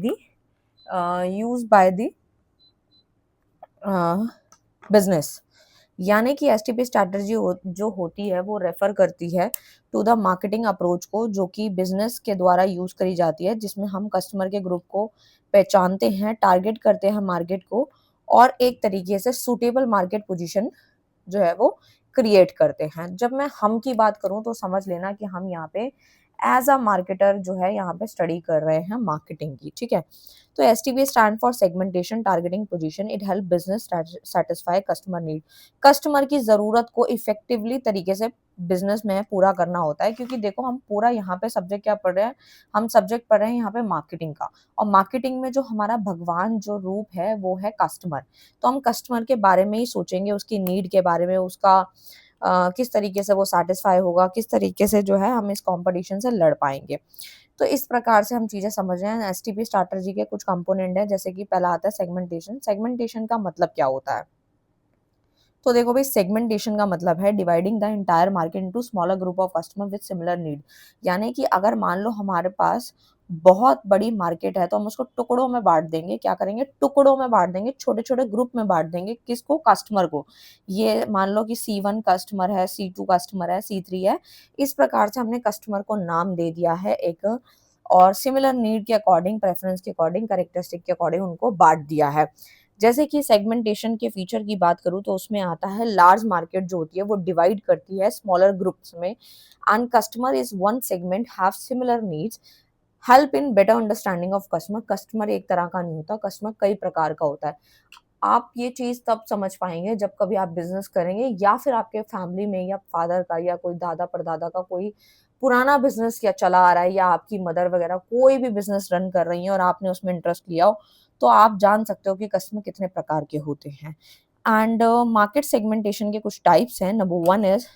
Speaker 1: द बिजनेस। यानी कि एसटीपी स्ट्रैटेजी जो होती है वो रेफर करती है टू द मार्केटिंग अप्रोच को, जो कि बिजनेस के द्वारा यूज करी जाती है, जिसमें हम कस्टमर के ग्रुप को पहचानते हैं, टारगेट करते हैं मार्केट को, और एक तरीके से सुटेबल मार्केट पोजीशन जो है वो क्रिएट करते हैं। जब मैं हम की बात करूं तो समझ लेना कि हम यहाँ पे एज अ मार्केटर जो है यहाँ पे स्टडी कर रहे हैं मार्केटिंग की। ठीक है, तो STP stand for segmentation, targeting, position. It help business satisfy customer need. Customer की जरूरत को इफेक्टिवली तरीके से बिजनेस में पूरा करना होता है, क्योंकि देखो हम पूरा यहाँ पे सब्जेक्ट क्या पढ़ रहे हैं, हम सब्जेक्ट पढ़ रहे हैं यहाँ पे मार्केटिंग का, और मार्केटिंग में जो हमारा भगवान जो रूप है वो है कस्टमर। तो हम कस्टमर के बारे में ही सोचेंगे, उसकी नीड के बारे में, उसका किस तरीके से वो सेटिस्फाई होगा, किस तरीके से जो है हम इस कंपटीशन से लड़ पाएंगे। तो इस प्रकार से हम चीजें समझ रहे हैं। एसटीपी स्ट्रैटेजी के कुछ कंपोनेंट है, जैसे कि पहला आता है सेगमेंटेशन। सेगमेंटेशन का मतलब क्या होता है? तो देखो भाई, सेगमेंटेशन का मतलब है dividing the entire market into smaller group of customer with similar need. यानी कि अगर मान लो हमारे पास बहुत बड़ी मार्केट है तो हम उसको टुकड़ों में बांट देंगे। क्या करेंगे? टुकड़ों में बांट देंगे, छोटे छोटे ग्रुप में बांट देंगे। किसको? कस्टमर को। ये मान लो कि C1 कस्टमर है, C2 कस्टमर है, C3 है। इस प्रकार से हमने कस्टमर को नाम दे दिया है एक, और सिमिलर नीड के अकॉर्डिंग, प्रेफरेंस के अकॉर्डिंग, कैरेक्टरिस्टिक के अकॉर्डिंग उनको बांट दिया है। जैसे कि सेगमेंटेशन के फीचर की बात करूं तो उसमें आता है लार्ज मार्केट जो होती है वो डिवाइड करती है स्मॉलर ग्रुप्स में, and customer is one segment have similar needs, help in better understanding of customer. Customer एक तरह का नहीं होता, कस्टमर कई प्रकार का होता है। आप ये चीज़ तब समझ पाएँगे जब कभी आप बिज़नेस करेंगे या फिर आपके फैमिली में या फादर का या कोई दादा-परदादा का कोई पुराना बिज़नेस या चला आ रहा है या आपकी मदर वगैरह कोई भी बिज़नेस रन कर रही हैं और आपने उसमें इंटरेस्ट लिया हो, तो आप जान सकते हो कि कस्टमर कितने प्रकार के होते हैं। एंड मार्केट सेगमेंटेशन के कुछ टाइप्स हैं। नंबर 1 इज़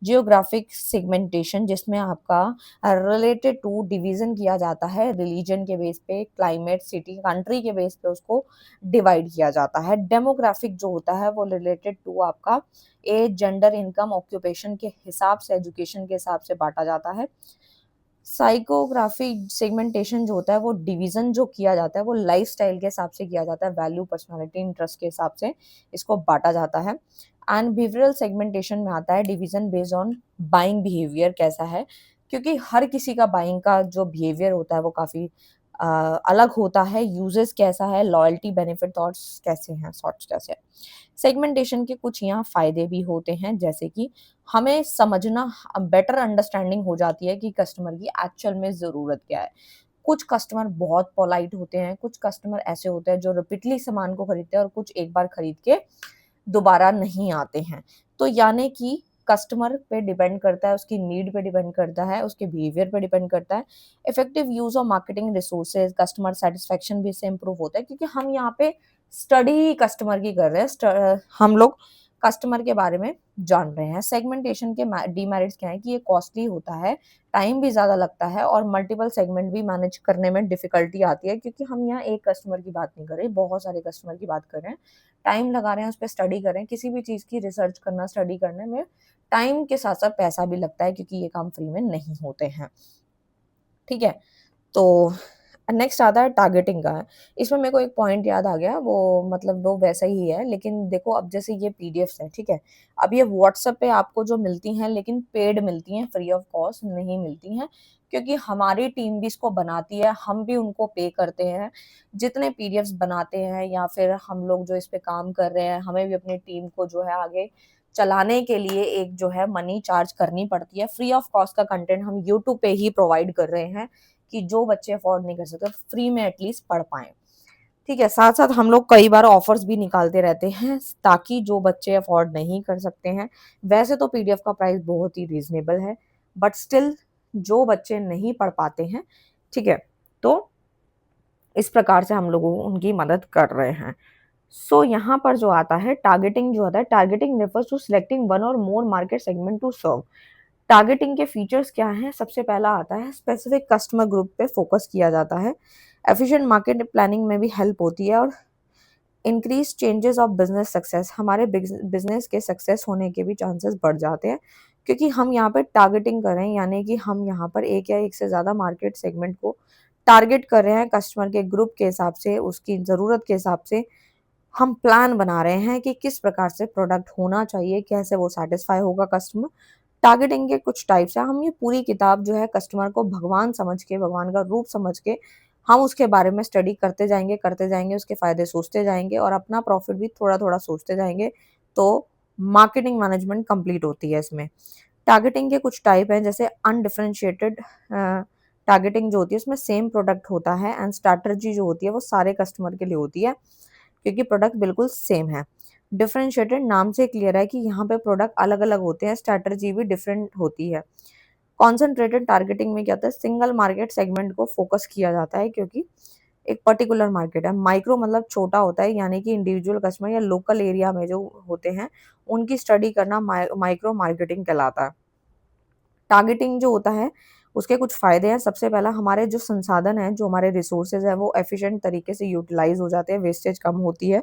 Speaker 1: जियोग्राफिक सेगमेंटेशन, जिसमें आपका रिलेटेड टू डिवीजन किया जाता है रिलीजन के बेस पे, क्लाइमेट, सिटी, कंट्री के बेस पे उसको डिवाइड किया जाता है। डेमोग्राफिक जो होता है वो रिलेटेड टू आपका एज, जेंडर, इनकम, ऑक्यूपेशन के हिसाब से, एजुकेशन के हिसाब से बांटा जाता है। साइकोग्राफी सेगमेंटेशन जो होता है वो डिवीजन जो किया जाता है वो लाइफस्टाइल के हिसाब से किया जाता है, वैल्यू, पर्सनालिटी, इंटरेस्ट के हिसाब से इसको बांटा जाता है। एंड बिहेवियरल सेगमेंटेशन में आता है division based on buying behaviour कैसा है, क्योंकि हर किसी का बाइंग का जो बिहेवियर होता है वो काफ़ी अलग होता है, यूजेस कैसा है, लॉयल्टी, बेनिफिट, थॉट्स कैसे हैं, थॉट्स कैसे हैं। सेगमेंटेशन के कुछ यहाँ फ़ायदे भी होते हैं, जैसे कि हमें समझना, बेटर अंडरस्टैंडिंग हो जाती है कि कस्टमर की एक्चुअल में ज़रूरत क्या है। कुछ कस्टमर बहुत पोलाइट होते हैं, कुछ कस्टमर ऐसे होते हैं जो रिपीटली सामान को खरीदते हैं और कुछ एक बार खरीद के दोबारा नहीं आते हैं। तो यानी कि कस्टमर पे डिपेंड करता है, उसकी नीड पे डिपेंड करता है, उसके बिहेवियर पे डिपेंड करता है। Effective use of marketing resources, customer satisfaction भी इससे इम्प्रूव होता है, क्योंकि हम यहाँ पे स्टडी कस्टमर की कर रहे हैं। हम लोग कस्टमर के बारे में जान रहे हैं। सेगमेंटेशन के डीमेरिट्स क्या है कि ये कॉस्टली होता है, टाइम भी ज़्यादा लगता है और मल्टीपल सेगमेंट भी मैनेज करने में डिफ़िकल्टी आती है, क्योंकि हम यहाँ एक कस्टमर की बात नहीं कर रहे, बहुत सारे कस्टमर की बात कर रहे हैं। टाइम लगा रहे हैं, उस पे स्टडी कर रहे हैं। किसी भी चीज़ की रिसर्च करना, स्टडी करने में टाइम के साथ-साथ पैसा भी लगता है, क्योंकि ये काम फ्री में नहीं होते हैं। ठीक है? तो नेक्स्ट आता है टारगेटिंग का। इसमें मेरे को एक पॉइंट याद आ गया, वो मतलब वो वैसा ही है, लेकिन देखो अब जैसे ये पीडीएफ्स हैं, ठीक है? अब ये व्हाट्सएप पे आपको जो मिलती हैं, लेकिन पेड मिलती हैं, फ्री ऑफ कॉस्ट नहीं मिलती हैं, क्योंकि हमारी टीम भी इसको बनाती है, हम भी उनको पे करते हैं। जितने पीडीएफ्स बनाते हैं या फिर हम लोग जो इस पे काम कर रहे हैं, हमें भी अपनी टीम को जो है आगे चलाने के लिए एक जो है मनी चार्ज करनी पड़ती है। फ्री ऑफ कॉस्ट का कंटेंट हम यूट्यूब पे ही प्रोवाइड कर रहे हैं, कि जो बच्चे अफोर्ड नहीं कर सकते फ्री में एटलीस्ट पढ़ पाएँ। ठीक है, साथ-साथ हम लोग कई बार ऑफर्स भी निकालते रहते हैं, ताकि जो बच्चे अफोर्ड नहीं कर सकते हैं, वैसे तो पीडीएफ का प्राइस बहुत ही रीज़नेबल है, बट स्टिल जो बच्चे नहीं पढ़ पाते हैं, ठीक है, तो इस प्रकार से हम लोग उनकी मदद कर रहे हैं। सो यहाँ पर जो आता है टारगेटिंग जो आता है, targeting refers to selecting one or more market segment to serve. Targeting के फीचर्स क्या हैं? सबसे पहला आता है स्पेसिफिक कस्टमर ग्रुप पे फोकस किया जाता है। एफिशिएंट मार्केट प्लानिंग में भी हेल्प होती है और increase changes of business success, हमारे बिजनेस के सक्सेस होने के भी चांसेस बढ़ जाते हैं, क्योंकि हम यहाँ पे टारगेटिंग कर रहे हैं, यानी कि हम यहाँ पर एक या एक से ज़्यादा मार्केट सेगमेंट को टारगेट कर रहे हैं। कस्टमर के ग्रुप के हिसाब से, उसकी ज़रूरत के हिसाब से हम प्लान बना रहे हैं कि किस प्रकार से प्रोडक्ट होना चाहिए, कैसे वो सैटिस्फाई होगा कस्टमर। टारगेटिंग के कुछ टाइप्स हैं। हम ये पूरी किताब जो है कस्टमर को भगवान समझ के, भगवान का रूप समझ के हम उसके बारे में स्टडी करते जाएँगे, उसके फ़ायदे सोचते जाएँगे और अपना प्रॉफ़िट भी थोड़ा-थोड़ा सोचते जाएँगे, तो मार्केटिंग मैनेजमेंट कंप्लीट होती है इसमें। टारगेटिंग के कुछ टाइप हैं, जैसे अनडिफरेंशिएटेड टारगेटिंग जो होती है उसमें सेम प्रोडक्ट होता है एंड स्ट्रैटेजी जो होती है वो सारे कस्टमर के लिए होती है, क्योंकि प्रोडक्ट बिल्कुल सेम है। डिफरेंशिएटेड नाम से क्लियर है कि यहाँ पे प्रोडक्ट अलग-अलग होते हैं, स्ट्रैटेजी भी डिफरेंट होती है। कॉन्सन्ट्रेटेड टारगेटिंग में क्या होता है, सिंगल मार्केट सेगमेंट को फोकस किया जाता है, क्योंकि एक पर्टिकुलर मार्केट है। माइक्रो मतलब छोटा होता है, यानी कि इंडिविजुअल कस्टमर या लोकल एरिया में जो होते हैं, उनकी स्टडी करना माइक्रो मार्केटिंग कहलाता है। टारगेटिंग जो होता है, उसके कुछ फ़ायदे हैं। सबसे पहला, हमारे जो संसाधन हैं, जो हमारे रिसोर्सेज़ हैं, वो एफ़िशिएंट तरीके से यूटिलाइज़ हो जाते हैं, वेस्टेज कम होती है,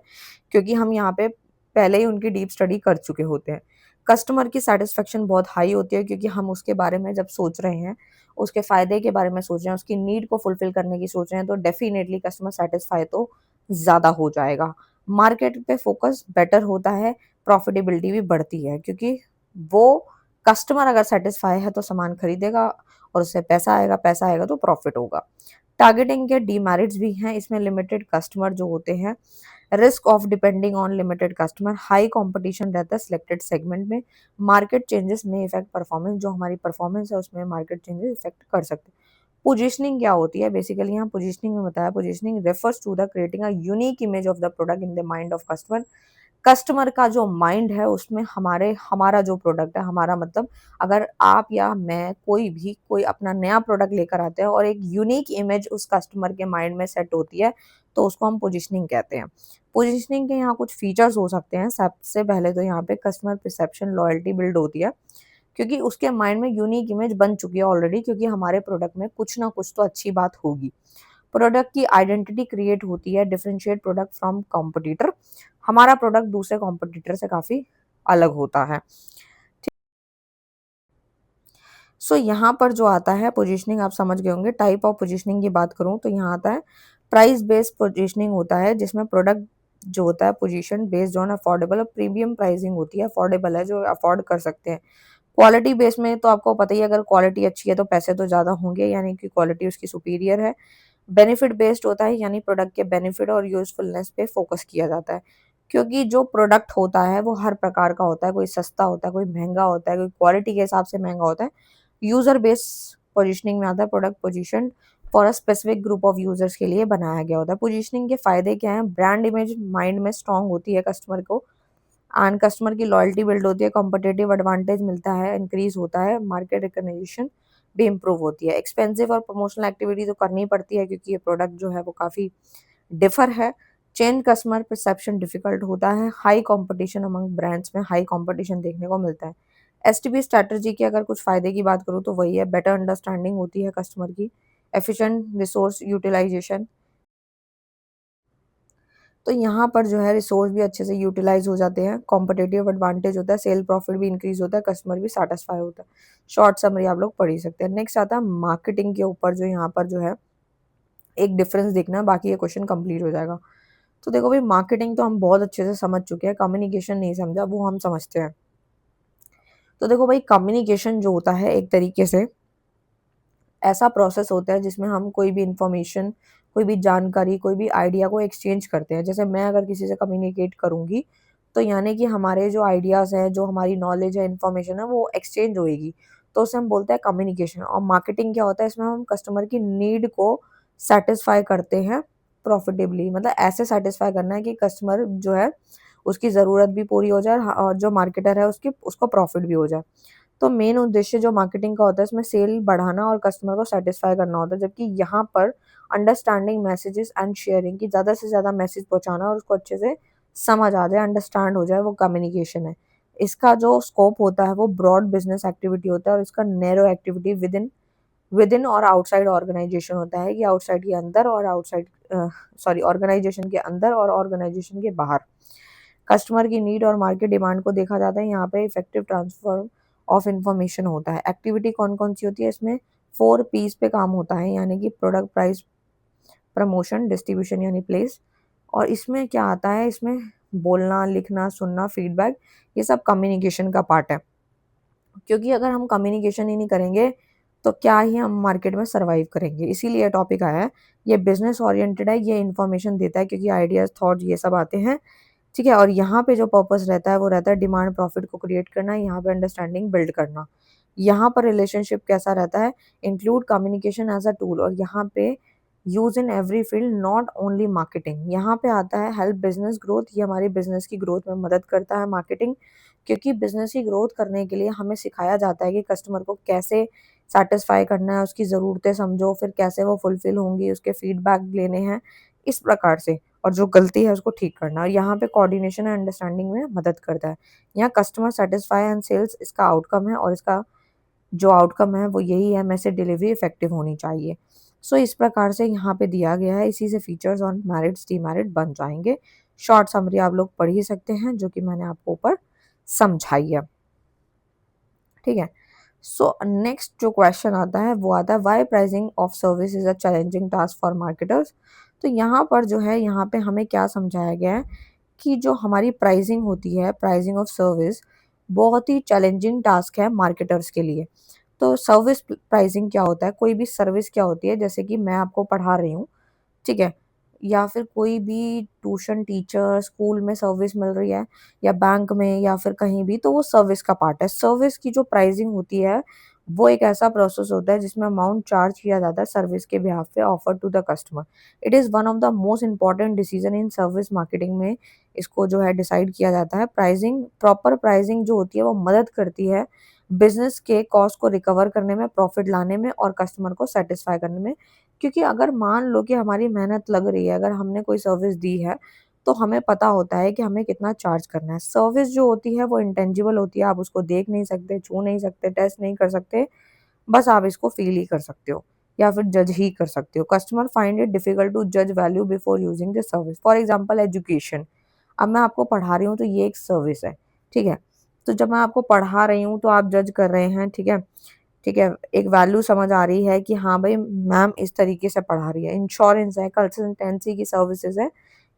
Speaker 1: क्योंकि हम यहाँ पे पहले ही उनकी डीप स्टडी कर चुके होते हैं। कस्टमर की सैटिस्फैक्शन बहुत हाई होती है, क्योंकि हम उसके बारे में जब सोच रहे हैं, उसके फ़ायदे के बारे में सोच रहे हैं, उसकी नीड को फुलफ़िल करने की सोच रहे हैं, तो डेफ़िनेटली कस्टमर सैटिस्फाई तो ज़्यादा हो जाएगा। मार्केट पे फ़ोकस बेटर होता है, प्रॉफ़िटेबिलिटी भी बढ़ती है, क्योंकि वो कस्टमर अगर सैटिस्फाई है तो सामान खरीदेगा और उससे पैसा आएगा तो प्रॉफिट होगा। टारगेटिंग के डीमेरिट्स भी हैं, इसमें लिमिटेड कस्टमर जो होते हैं, risk of depending on limited customer, high competition रहता है सिलेक्टेड सेगमेंट में, मार्केट चेंजेस में इफेक्ट परफॉर्मेंस, जो हमारी परफॉर्मेंस है उसमें मार्केट चेंजेस इफेक्ट कर सकते हैं। पोजीशनिंग क्या होती है? बेसिकली यहाँ पोजीशनिंग में बताया, positioning refers to the creating a unique image of the product in the mind of customer. Customer का जो माइंड है उसमें हमारा जो प्रोडक्ट है, हमारा मतलब अगर आप या मैं कोई अपना नया प्रोडक्ट लेकर आते हैं और एक यूनिक इमेज उस कस्टमर के माइंड में सेट होती है, तो उसको हम पोजीशनिंग कहते हैं। पोजीशनिंग के यहाँ कुछ फीचर्स हो सकते हैं। सबसे पहले तो यहाँ पे कस्टमर परसेप्शन लॉयल्टी बिल्ड होती है, क्योंकि उसके माइंड में यूनिक इमेज बन चुकी है ऑलरेडी, क्योंकि हमारे प्रोडक्ट में कुछ ना कुछ तो अच्छी बात होगी। प्रोडक्ट की आइडेंटिटी क्रिएट होती है, डिफरेंशिएट प्रोडक्ट फ्रॉम कॉम्पिटिटर। हमारा प्रोडक्ट दूसरे कॉम्पिटिटर से काफ़ी अलग होता है। सो यहाँ पर जो आता है पोजीशनिंग, आप समझ गए होंगे। टाइप ऑफ पोजीशनिंग की बात करूँ तो यहाँ आता है प्राइस बेस्ड पोजीशनिंग होता है, जिसमें प्रोडक्ट जो होता है पोजीशन बेस्ड ऑन अफोर्डेबल और प्रीमियम प्राइसिंग होती है। अफोर्डेबल है, जो अफोर्ड कर सकते हैं। क्वालिटी बेस में तो आपको पता ही है, अगर क्वालिटी अच्छी है तो पैसे तो ज़्यादा होंगे, यानी कि क्वालिटी उसकी सुपीरियर है। बेनिफिट बेस्ड होता है, यानी प्रोडक्ट के बेनिफिट और यूजफुलनेस पे फोकस किया जाता है, क्योंकि जो प्रोडक्ट होता है वो हर प्रकार का होता है। कोई सस्ता होता है, कोई महंगा होता है, कोई क्वालिटी के हिसाब से महंगा होता है। यूजर बेस पोजीशनिंग में आता है product position for a specific group of users के लिए बनाया गया होता है। पोजीशनिंग के फायदे क्या हैं? ब्रांड इमेज माइंड में स्ट्रांग होती है कस्टमर को, एंड कस्टमर की लॉयल्टी बिल्ड होती है, कॉम्पिटिटिव एडवांटेज मिलता है, इंक्रीज होता है, मार्केट रिकॉग्निशन भी इम्प्रूव होती है। एक्सपेंसिव और प्रमोशनल एक्टिविटी तो करनी पड़ती है, क्योंकि ये प्रोडक्ट जो है वो काफ़ी डिफर है। चेंज कस्टमर परसेप्शन डिफिकल्ट होता है। हाई कंपटीशन अमंग ब्रांड्स में हाई कंपटीशन देखने को मिलता है। एसटीपी स्ट्रैटेजी के अगर कुछ फायदे की बात करूँ तो वही है, बेटर अंडरस्टैंडिंग होती है कस्टमर की, एफिशिएंट रिसोर्स यूटिलाइजेशन। तो यहाँ पर जो है रिसोर्स भी अच्छे से यूटिलाइज हो जाते हैं, कॉम्पिटिटिव एडवांटेज होता है, सेल प्रॉफिट भी इंक्रीज होता है, कस्टमर भी सेटिस्फाई होता है। शॉर्ट समरी आप लोग पढ़ ही सकते हैं। नेक्स्ट आता है मार्केटिंग के ऊपर, जो यहाँ पर जो है एक डिफरेंस देखना है, बाकी ये क्वेश्चन कंप्लीट हो जाएगा। तो देखो भाई, मार्केटिंग तो हम बहुत अच्छे से समझ चुके हैं, कम्युनिकेशन नहीं समझा, वो हम समझते हैं। तो देखो भाई, कम्युनिकेशन जो होता है एक तरीके से ऐसा प्रोसेस होता है जिसमें हम कोई भी इंफॉर्मेशन, कोई भी जानकारी, कोई भी आइडिया को एक्सचेंज करते हैं। जैसे मैं अगर किसी से कम्युनिकेट करूँगी, तो यानी कि हमारे जो आइडियाज़ हैं, जो हमारी नॉलेज है, इन्फॉर्मेशन है, वो एक्सचेंज होएगी। तो उसे हम बोलते हैं कम्युनिकेशन। और मार्केटिंग क्या होता है? इसमें हम कस्टमर की नीड को सैटिस्फाई करते हैं प्रॉफिटेबली। मतलब ऐसे सैटिस्फाई करना है कि कस्टमर जो है उसकी ज़रूरत भी पूरी हो जाए, और जो मार्केटर है उसको प्रॉफिट भी हो जाए। तो मेन उद्देश्य जो मार्केटिंग का होता है, इसमें सेल बढ़ाना और कस्टमर को सैटिस्फाई करना होता है, जबकि यहाँ पर अंडरस्टैंडिंग मैसेजेस एंड शेयरिंग की ज़्यादा से ज़्यादा मैसेज पहुँचाना और उसको अच्छे से समझ आ जाए, अंडरस्टैंड हो जाए, वो कम्युनिकेशन है। इसका जो स्कोप होता है वो ब्रॉड बिजनेस एक्टिविटी होता है, और इसका नैरो एक्टिविटी विद इन और आउटसाइड ऑर्गेनाइजेशन होता है, कि आउटसाइड के अंदर और ऑर्गेनाइजेशन के अंदर और ऑर्गेनाइजेशन के बाहर। कस्टमर की नीड और मार्केट डिमांड को देखा जाता है। यहाँ पे इफेक्टिव ट्रांसफर ऑफ इंफॉर्मेशन होता है। एक्टिविटी कौन कौन सी होती है? इसमें 4 पीस पे काम होता है, यानी कि प्रोडक्ट, प्राइस, प्रमोशन, डिस्ट्रीब्यूशन यानी प्लेस। और इसमें क्या आता है? इसमें बोलना, लिखना, सुनना, फीडबैक, ये सब कम्युनिकेशन का पार्ट है। क्योंकि अगर हम कम्युनिकेशन ही नहीं करेंगे तो क्या ही हम मार्केट में सर्वाइव करेंगे। इसीलिए टॉपिक आया है। ये बिजनेस ओरिएंटेड है, ये इन्फॉर्मेशन देता है, क्योंकि आइडियाज, थॉट ये सब आते हैं। ठीक है, और यहाँ पे जो पर्पस रहता है वो रहता है डिमांड प्रॉफिट को क्रिएट करना, यहाँ पे अंडरस्टैंडिंग बिल्ड करना। यहाँ पर रिलेशनशिप कैसा रहता है? Include communication as a tool, और यहाँ पे use in every field, not only marketing. यहाँ पे आता है हेल्प बिजनेस ग्रोथ, ये हमारी बिजनेस की ग्रोथ में मदद करता है मार्केटिंग, क्योंकि बिजनेस की ग्रोथ करने के लिए हमें सिखाया जाता है कि कस्टमर को कैसे सेटिस्फाई करना है, उसकी ज़रूरतें समझो, फिर कैसे वो फुलफिल होंगी, उसके फीडबैक लेने हैं, इस प्रकार से, और जो गलती है उसको ठीक करना। और यहाँ पे कोऑर्डिनेशन एंड अंडरस्टैंडिंग में मदद करता है। यहाँ कस्टमर सेटिस्फाई एंड सेल्स इसका आउटकम है, और इसका जो आउटकम है वो यही है, मैसेज डिलीवरी इफेक्टिव होनी चाहिए। सो इस प्रकार से यहाँ पे दिया गया है, इसी से फीचर्स और मेरिट्स डीमेरिट बन जाएंगे। शॉर्ट समरी आप लोग पढ़ ही सकते हैं, जो कि मैंने आपको ऊपर समझाई है। ठीक है। सो नेक्स्ट जो क्वेश्चन आता है वो आता है, why pricing of service is a challenging task for marketers. तो यहाँ पर जो है, यहाँ पे हमें क्या समझाया गया है कि जो हमारी प्राइसिंग होती है, प्राइसिंग ऑफ सर्विस, बहुत ही चैलेंजिंग टास्क है मार्केटर्स के लिए। तो सर्विस प्राइसिंग क्या होता है? कोई भी सर्विस क्या होती है? जैसे कि मैं आपको पढ़ा रही हूँ, ठीक है, या फिर कोई भी ट्यूशन टीचर, स्कूल में सर्विस मिल रही है, या बैंक में, या फिर कहीं भी, तो वो सर्विस का पार्ट है। सर्विस की जो प्राइसिंग होती है वो एक ऐसा प्रोसेस होता है जिसमें अमाउंट चार्ज किया जाता है सर्विस के बिहाफ पे offer to the customer. It is one of the most important decision in service marketing में इसको जो है डिसाइड किया जाता है। प्राइसिंग, प्रॉपर प्राइसिंग जो होती है वो मदद करती है बिज़नेस के कॉस्ट को रिकवर करने में, प्रॉफिट लाने में और कस्टमर को सैटिस्फाई करने में। क्योंकि अगर मान लो कि हमारी मेहनत लग रही है, अगर हमने कोई सर्विस दी है, तो हमें पता होता है कि हमें कितना चार्ज करना है। सर्विस जो होती है वो इंटेंजिबल होती है, आप उसको देख नहीं सकते, छू नहीं सकते, टेस्ट नहीं कर सकते, बस आप इसको फ़ील ही कर सकते हो या फिर जज ही कर सकते हो। Customer find it difficult to जज value before using the service. For example education, अब मैं आपको पढ़ा रही हूँ तो ये एक सर्विस है, ठीक है? तो जब मैं आपको पढ़ा रही हूँ तो आप जज कर रहे हैं, ठीक है? ठीक है, एक वैल्यू समझ आ रही है कि हाँ भाई मैम इस तरीके से पढ़ा रही है। इंश्योरेंस है, कंसल्टेंसी की सर्विसेज़ है,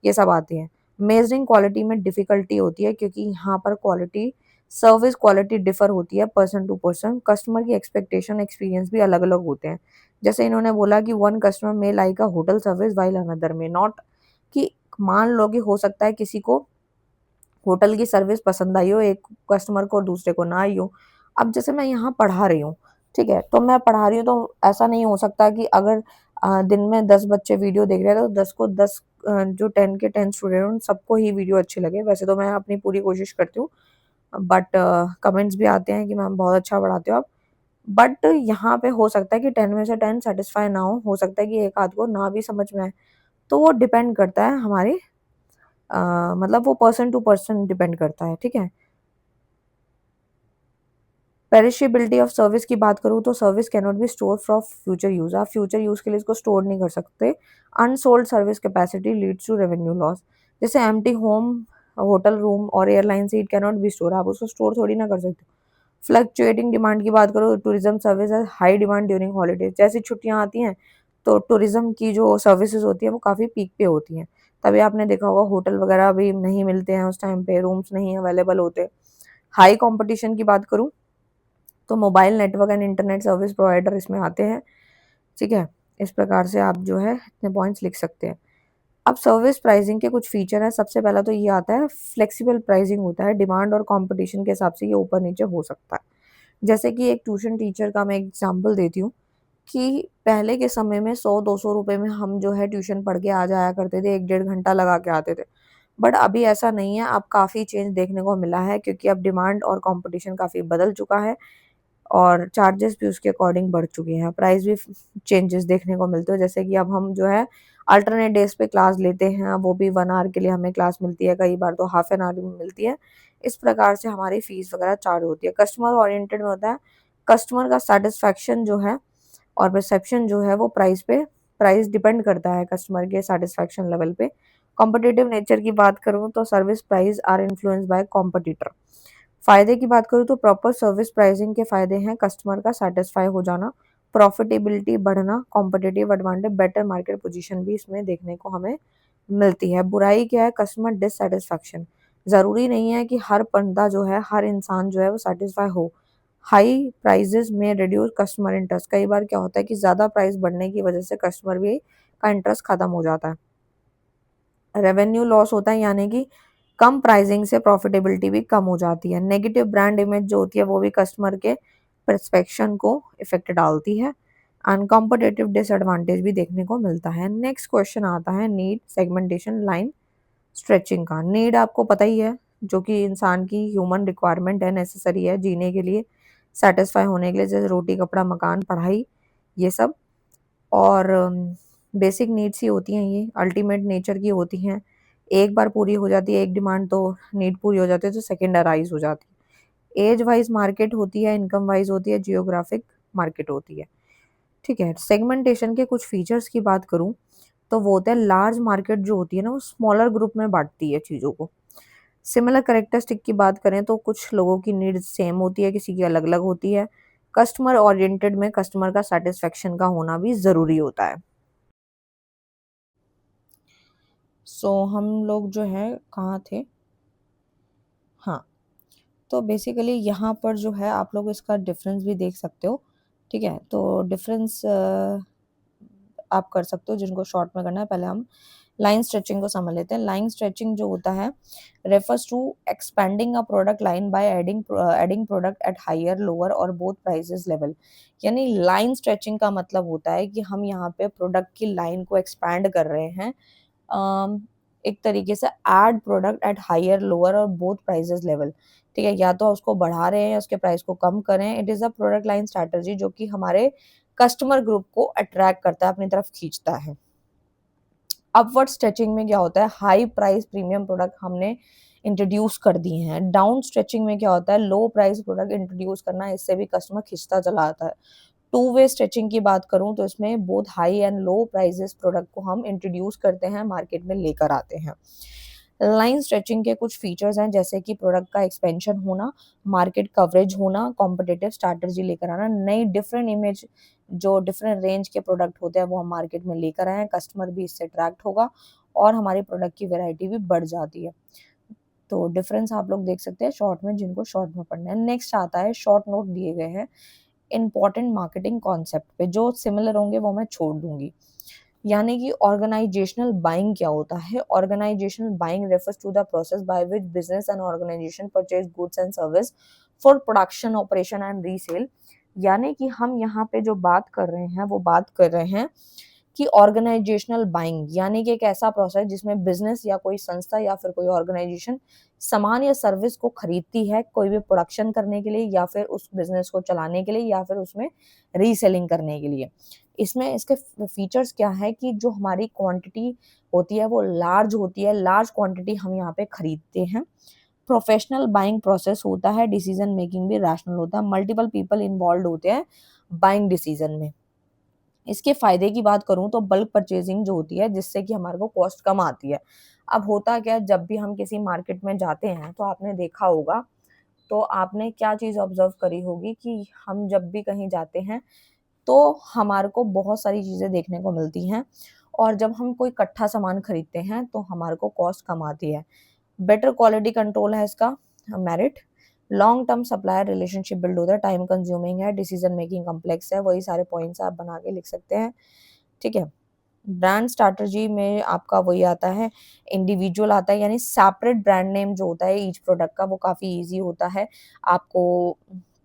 Speaker 1: ये सब आती हैं। मेज़रिंग क्वालिटी में डिफ़िकल्टी होती है क्योंकि यहाँ पर क्वालिटी, सर्विस क्वालिटी डिफ़र होती है पर्सन टू पर्सन। कस्टमर की एक्सपेक्टेशन, एक्सपीरियंस भी अलग-अलग होते हैं। जैसे इन्होंने बोला कि one customer may like a hotel service while another may not, कि मान लो कि हो सकता है किसी को होटल की सर्विस पसंद आई हो, एक कस्टमर को और दूसरे को ना आई हो। अब जैसे मैं यहाँ पढ़ा रही हूँ, ठीक है? तो मैं पढ़ा रही हूँ तो ऐसा नहीं हो सकता कि अगर दिन में 10 बच्चे वीडियो देख रहे हैं तो 10 को 10 जो 10 के 10 स्टूडेंट हैं उन सबको ही वीडियो अच्छी लगे। वैसे तो मैं अपनी पूरी कोशिश करती हूँ, बट कमेंट्स भी आते हैं कि मैम बहुत अच्छा पढ़ाते हो आप। बट यहाँ पे हो सकता है कि 10 में से 10 सैटिस्फाई ना हो सकता है कि एक आध को ना भी समझ में आए। तो वो डिपेंड करता है हमारे मतलब वो पर्सन टू पर्सन डिपेंड करता है, ठीक है? पेरिशेबिलिटी ऑफ सर्विस की बात करूँ तो service can not be store for future use. आप फ्यूचर यूज़ के लिए इसको स्टोर नहीं कर सकते। Unsold service capacity leads to revenue loss. जैसे एम्प्टी होम, होटल रूम और airline seat can not be store, आप उसको स्टोर थोड़ी ना कर सकते। फ्लक्चुएटिंग डिमांड की बात करो, टूरिज्म सर्विस है हाई डिमांड ड्यूरिंग हॉलीडेज। जैसी छुट्टियाँ आती हैं तो टूरिज्म की जो सर्विसेज होती है वो काफ़ी पीक पे होती हैं। तभी आपने देखा होगा होटल वगैरह भी नहीं मिलते हैं उस टाइम पे, रूम्स नहीं अवेलेबल होते। हाई कंपटीशन की बात करूँ तो mobile network and internet service provider इसमें आते हैं, ठीक है? इस प्रकार से आप जो है इतने पॉइंट्स लिख सकते हैं। अब सर्विस प्राइसिंग के कुछ फीचर हैं। सबसे पहला तो ये आता है फ्लेक्सिबल प्राइसिंग होता है, डिमांड और कंपटीशन के हिसाब से ये ऊपर नीचे हो सकता है। जैसे कि एक ट्यूशन टीचर का मैं एग्जांपल देती हूँ कि पहले के समय में 100-200 रुपए में हम जो है ट्यूशन पढ़ के आ जाया करते थे, 1 डेढ़ घंटा लगा के आते थे। बट अभी ऐसा नहीं है, अब काफ़ी चेंज देखने को मिला है क्योंकि अब डिमांड और कंपटीशन काफ़ी बदल चुका है और चार्जेस भी उसके अकॉर्डिंग बढ़ चुके हैं। प्राइस भी चेंजेस देखने को मिलते हैं, जैसे कि अब हम जो है अल्टरनेट डेज़ पे क्लास लेते हैं, वो भी 1 आवर के लिए हमें क्लास मिलती है, कई बार तो हाफ एन आवर भी मिलती है। इस प्रकार से हमारी फीस वगैरह चार्ज होती है। कस्टमर ओरिएंटेड में होता है, कस्टमर का सैटिस्फैक्शन जो है और परसेप्शन जो है वो प्राइस डिपेंड करता है कस्टमर के सैटिस्फैक्शन लेवल पे। कॉम्पिटिटिव नेचर की बात करूँ तो service price are influenced by competitor. फ़ायदे की बात करूँ तो प्रॉपर सर्विस प्राइसिंग के फ़ायदे हैं कस्टमर का सैटिस्फाई हो जाना, प्रॉफिटेबिलिटी बढ़ना, competitive advantage, better market position भी इसमें देखने को हमें मिलती है। बुराई क्या है? Customer dissatisfaction. ज़रूरी नहीं है कि हर बंदा जो है, हर इंसान जो है वो सैटिस्फाई हो। हाई प्राइसेज़ में रिड्यूस कस्टमर इंटरेस्ट। कई बार क्या होता है कि ज़्यादा प्राइस बढ़ने की वजह से कस्टमर भी का इंटरेस्ट खत्म हो जाता है। रेवेन्यू लॉस होता है यानी कि कम प्राइसिंग से प्रॉफिटेबिलिटी भी कम हो जाती है। नेगेटिव ब्रांड इमेज जो होती है वो भी कस्टमर के परसेप्शन को इफेक्ट डालती है। अनकॉम्पिटिटिव डिसएडवांटेज भी देखने को मिलता है। नेक्स्ट क्वेश्चन आता है नीड सेगमेंटेशन लाइन स्ट्रेचिंग का। नीड आपको पता ही है, जो कि इंसान की ह्यूमन रिक्वायरमेंट है, नेसेसरी है जीने के लिए, सेटिस्फाई होने के लिए, जैसे रोटी, कपड़ा, मकान, पढ़ाई, ये सब। और बेसिक नीड्स ही होती हैं, ये अल्टीमेट नेचर की होती हैं। एक बार पूरी हो जाती है एक डिमांड तो नीड पूरी हो जाती है तो सेकंड अराइज हो जाती है। एज वाइज मार्केट होती है, इनकम वाइज होती है, जियोग्राफिक मार्केट होती है, ठीक है। सेगमेंटेशन के कुछ फीचर्स की बात करूँ तो वो होता है लार्ज मार्केट जो होती है ना वो स्मॉलर ग्रुप में बांटती है चीज़ों को। सिमिलर कैरेक्टरिस्टिक की बात करें तो कुछ लोगों की नीड्स सेम होती है, किसी की अलग अलग होती है। कस्टमर ओरिएंटेड में कस्टमर का सेटिस्फेक्शन का होना भी ज़रूरी होता है। हम लोग जो है कहाँ थे? हाँ, तो बेसिकली यहाँ पर जो है आप लोग इसका डिफरेंस भी देख सकते हो, ठीक है? तो डिफरेंस आप कर सकते हो जिनको शॉर्ट में करना है। पहले हम लाइन स्ट्रेचिंग को समझ लेते हैं। लाइन स्ट्रेचिंग जो होता है refers to expanding a product line by adding product at higher lower और बोथ प्राइसेस लेवल। यानी लाइन स्ट्रेचिंग का मतलब होता है कि हम यहाँ पे प्रोडक्ट की लाइन को एक्सपैंड कर रहे हैं, एक तरीके से add product at higher lower और बोथ प्राइसेस लेवल। ठीक है, या तो उसको बढ़ा रहे हैं या उसके प्राइस को कम कर रहे हैं। It is a product line strategy जो कि हमारे कस्टमर ग्रुप को अट्रैक्ट करता है, अपनी तरफ खींचता है। अपवर्ड स्ट्रेचिंग में क्या होता है, हाई प्राइस प्रीमियम प्रोडक्ट हमने इंट्रोड्यूस कर दिए हैं। डाउन स्ट्रेचिंग में क्या होता है, लो प्राइस प्रोडक्ट इंट्रोड्यूस करना, इससे भी कस्टमर खिंचता चला आता है। टू वे स्ट्रेचिंग की बात करूं तो इसमें both high and low prices product को हम इंट्रोड्यूस करते हैं, मार्केट में लेकर आते हैं। लाइन स्ट्रेचिंग के कुछ फीचर्स हैं जैसे कि प्रोडक्ट का एक्सपेंशन होना, मार्केट कवरेज होना, कॉम्पिटिटिव स्ट्रैटेजी लेकर आना, नई डिफरेंट इमेज जो डिफरेंट रेंज के प्रोडक्ट होते हैं वो हम मार्केट में लेकर आए हैं, कस्टमर भी इससे अट्रैक्ट होगा और हमारी प्रोडक्ट की वैरायटी भी बढ़ जाती है। तो डिफरेंस आप लोग देख सकते हैं शॉर्ट में, जिनको शॉर्ट में पढ़ना है। नेक्स्ट आता है, शॉर्ट नोट दिए गए हैं इंपॉर्टेंट मार्केटिंग कॉन्सेप्ट पे, जो सिमिलर होंगे वो मैं छोड़ दूंगी। यानी कि ऑर्गेनाइजेशनल बाइंग क्या होता है, organisational buying refers to the process by which business and organisation purchase goods and service for production operation and resale. यानी कि हम यहाँ पे जो बात कर रहे हैं वो बात कर रहे हैं कि ऑर्गेनाइजेशनल बाइंग यानी कि एक ऐसा प्रोसेस जिसमें बिजनेस या कोई संस्था या फिर कोई ऑर्गेनाइजेशन सामान या सर्विस को खरीदती है कोई भी प्रोडक्शन करने के लिए या फिर उस बिजनेस को चलाने के लिए या फिर उसमें रीसेलिंग करने के लिए। इसमें इसके फीचर्स क्या है कि जो हमारी क्वांटिटी होती है वो लार्ज होती है, लार्ज क्वांटिटी हम यहाँ पे खरीदते हैं। प्रोफेशनल बाइंग प्रोसेस होता है, डिसीजन मेकिंग भी रैशनल होता है, मल्टीपल पीपल इन्वॉल्व होते हैं बाइंग डिसीजन में। इसके फायदे की बात करूं तो बल्क परचेजिंग जो होती है जिससे कि हमारे को कॉस्ट कम आती है। अब होता क्या है, जब भी हम किसी मार्केट में जाते हैं तो आपने देखा होगा, तो आपने क्या चीज ऑब्जर्व करी होगी कि हम जब भी कहीं जाते हैं तो हमारे को बहुत सारी चीजें देखने को मिलती हैं और जब हम कोई इकट्ठा सामान खरीदते हैं तो हमारे को कॉस्ट कम आती है। बेटर क्वालिटी कंट्रोल है इसका merit, long term supplier relationship build होता है, टाइम कंज्यूमिंग है, डिसीजन मेकिंग कॉम्प्लेक्स है, वही सारे पॉइंट्स आप बना के लिख सकते हैं। ठीक है, ब्रांड स्ट्रैटेजी में आपका वही आता है, इंडिविजुअल आता है, यानी सेपरेट ब्रांड नेम जो होता है ईच प्रोडक्ट का वो काफ़ी इजी होता है, आपको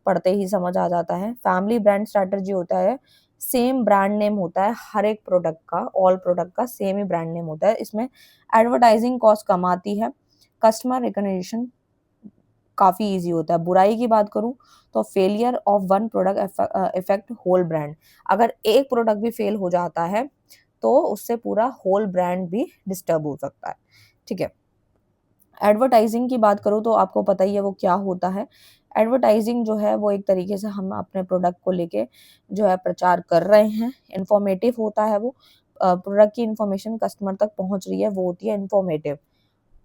Speaker 1: पढ़ते ही समझ आ जाता है। फैमिली ब्रांड स्ट्रैटेजी होता है, सेम ब्रांड नेम होता है हर एक प्रोडक्ट का, ऑल प्रोडक्ट का सेम ही ब्रांड नेम होता है। इसमें एडवर्टाइजिंग कॉस्ट कम आती है, कस्टमर रिकग्निशन काफ़ी इजी होता है। बुराई की बात करूं तो failure of one product effect whole brand, अगर एक प्रोडक्ट भी फेल हो जाता है तो उससे पूरा होल ब्रांड भी डिस्टर्ब हो सकता है। ठीक है, एडवर्टाइजिंग की बात करूँ तो आपको पता ही है वो क्या होता है। एडवर्टाइजिंग जो है वो एक तरीके से हम अपने प्रोडक्ट को लेके जो है प्रचार कर रहे हैं, इंफॉर्मेटिव होता है वो, प्रोडक्ट की इंफॉर्मेशन कस्टमर तक पहुंच रही है वो होती है इंफॉर्मेटिव।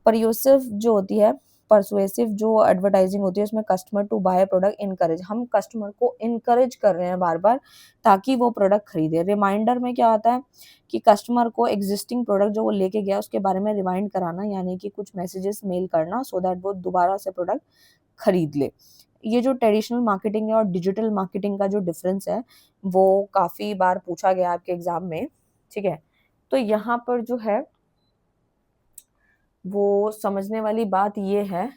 Speaker 1: परयूसिव जो होती है, परसुएसिव जो एडवर्टाइजिंग होती है उसमें customer to buy product encourage, हम कस्टमर को इनकरेज कर रहे हैं बार बार ताकि वो प्रोडक्ट खरीदे। रिमाइंडर में क्या आता है कि कस्टमर को एग्जिस्टिंग प्रोडक्ट जो वो लेके गया उसके बारे में रिमाइंड कराना, यानी कि कुछ मैसेजेस मेल करना सो दैट वो दोबारा से प्रोडक्ट खरीद ले। ये जो ट्रेडिशनल मार्केटिंग है और डिजिटल मार्केटिंग का जो डिफरेंस है वो काफ़ी बार पूछा गया आपके एग्जाम में। ठीक है, तो यहाँ पर जो है वो समझने वाली बात ये है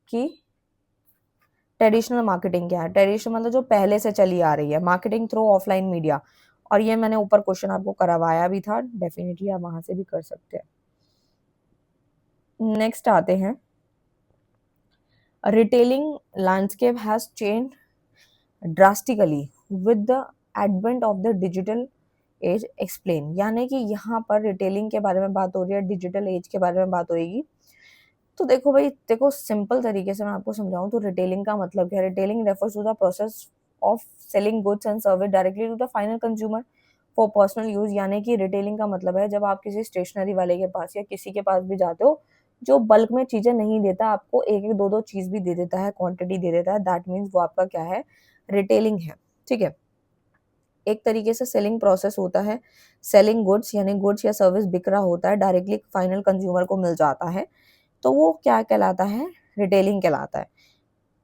Speaker 1: कि ट्रेडिशनल मार्केटिंग क्या है। ट्रेडिशनल मतलब जो पहले से चली आ रही है, मार्केटिंग थ्रू ऑफलाइन मीडिया, और ये मैंने ऊपर क्वेश्चन आपको करवाया भी था, डेफिनेटली आप वहां से भी कर सकते हैं। नेक्स्ट आते हैं, retailing landscape has change drastically with the advent of the digital age explain. यानी कि यहाँ पर रिटेलिंग के बारे में बात हो रही है, डिजिटल एज के बारे में बात होगी। तो देखो भाई, देखो सिंपल तरीके से मैं आपको समझाऊं तो रिटेलिंग का मतलब क्या है। Retailing refers to the process of selling goods and service directly to the final consumer for personal use. यानी कि रिटेलिंग का मतलब है जब आप किसी स्टेशनरी वाले के पास या किसी के पास भी जाते हो जो बल्क में चीजें नहीं देता, आपको एक एक दो दो चीज भी दे देता है, क्वांटिटी दे देता है, दैट मीन्स वो आपका क्या है, रिटेलिंग है। ठीक है, एक तरीके से सेलिंग प्रोसेस होता है, सेलिंग गुड्स यानी गुड्स या सर्विस बिक रहा होता है, डायरेक्टली फाइनल कंज्यूमर को मिल जाता है, तो वो क्या कहलाता है, रिटेलिंग कहलाता है।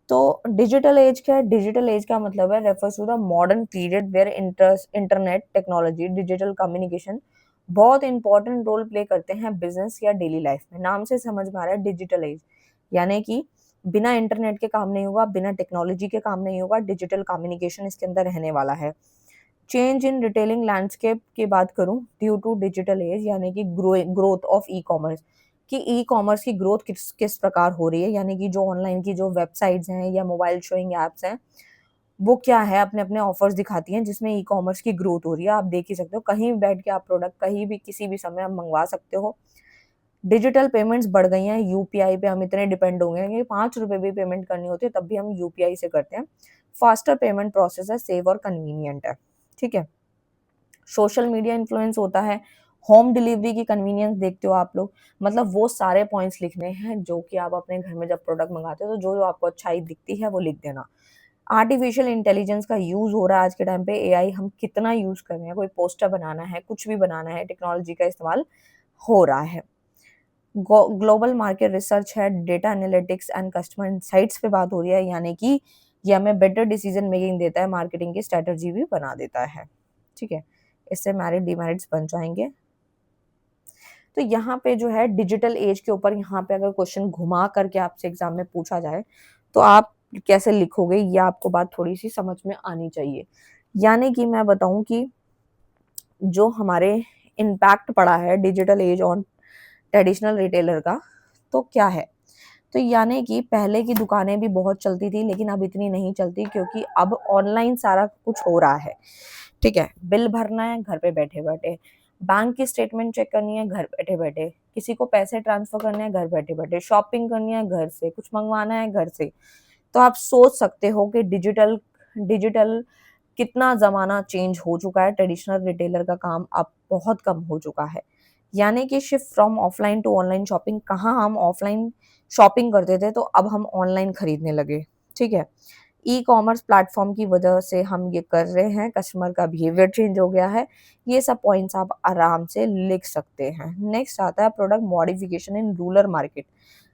Speaker 1: तो डिजिटल एज क्या है, डिजिटल एज का मतलब है refers to the modern period where internet technology digital communication बहुत इंपॉर्टेंट रोल प्ले करते हैं बिजनेस या डेली लाइफ में। नाम से समझ में आ रहा है डिजिटल एज, यानी कि बिना इंटरनेट के काम नहीं होगा, बिना टेक्नोलॉजी के काम नहीं होगा, डिजिटल कम्युनिकेशन इसके अंदर रहने वाला है। चेंज इन रिटेलिंग लैंडस्केप की बात करूं ड्यू टू डिजिटल एज, यानी कि ग्रोथ ऑफ ई कॉमर्स, कि ई कॉमर्स की ग्रोथ किस किस प्रकार हो रही है, यानी कि जो ऑनलाइन की जो वेबसाइट्स हैं या मोबाइल शोइंग एप्स हैं वो क्या है, अपने अपने ऑफर्स दिखाती हैं जिसमें ई कॉमर्स की ग्रोथ हो रही है। आप देख ही सकते हो, कहीं भी बैठ के आप प्रोडक्ट कहीं भी किसी भी समय आप मंगवा सकते हो। डिजिटल पेमेंट्स बढ़ गई हैं, यूपीआई पे हम इतने डिपेंड हो गए हैं कि 5 रुपए भी पेमेंट करनी होती है तब भी हम यूपीआई से करते हैं। फास्टर पेमेंट प्रोसेस है, सेव और कन्वीनियंट है। ठीक है, सोशल मीडिया इन्फ्लुएंस होता है, होम डिलीवरी की कन्वीनियंस देखते हो आप लोग। मतलब वो सारे पॉइंट्स लिखने हैं जो कि आप अपने घर में जब प्रोडक्ट मंगाते हो तो जो जो आपको अच्छाई दिखती है वो लिख देना। आर्टिफिशियल इंटेलिजेंस का यूज हो रहा है आज के टाइम पे, एआई हम कितना यूज कर रहे हैं, कोई पोस्टर बनाना है, कुछ भी बनाना है, टेक्नोलॉजी का इस्तेमाल हो रहा है। ग्लोबल मार्केट रिसर्च है, data analytics and customer insights पे बात हो रही है, यानी कि ये हमें बेटर डिसीजन मेकिंग देता है, मार्केटिंग की स्ट्रेटजी भी बना देता है। ठीक है, इससे मेरिट डिमेरिट्स बन जाएंगे। तो यहाँ पे जो है डिजिटल एज के ऊपर यहाँ पे अगर क्वेश्चन घुमा करके आपसे एग्जाम में पूछा जाए तो आप कैसे लिखोगे, ये आपको बात थोड़ी सी समझ में आनी चाहिए। यानी कि मैं बताऊं कि जो हमारे इम्पैक्ट पड़ा है digital age on traditional retailer का, तो क्या है, तो यानी कि पहले की दुकानें भी बहुत चलती थी लेकिन अब इतनी नहीं चलती क्योंकि अब ऑनलाइन सारा कुछ हो रहा है। ठीक है, बिल भरना है घर पे बैठे बैठे, बैंक की स्टेटमेंट चेक करनी है घर बैठे बैठे, किसी को पैसे ट्रांसफर करने हैं घर बैठे बैठे, शॉपिंग करनी है घर से, कुछ मंगवाना है घर से। तो आप सोच सकते हो कि डिजिटल डिजिटल कितना ज़माना चेंज हो चुका है, ट्रेडिशनल रिटेलर का काम अब बहुत कम हो चुका है। यानी कि shift from offline to online shopping, कहाँ हम ऑफलाइन शॉपिंग करते थे तो अब हम ऑनलाइन खरीदने लगे। ठीक है, ई कॉमर्स प्लेटफॉर्म की वजह से हम ये कर रहे हैं, कस्टमर का बिहेवियर चेंज हो गया है। ये सब पॉइंट्स आप आराम से लिख सकते हैं। नेक्स्ट आता है product modification in rural market.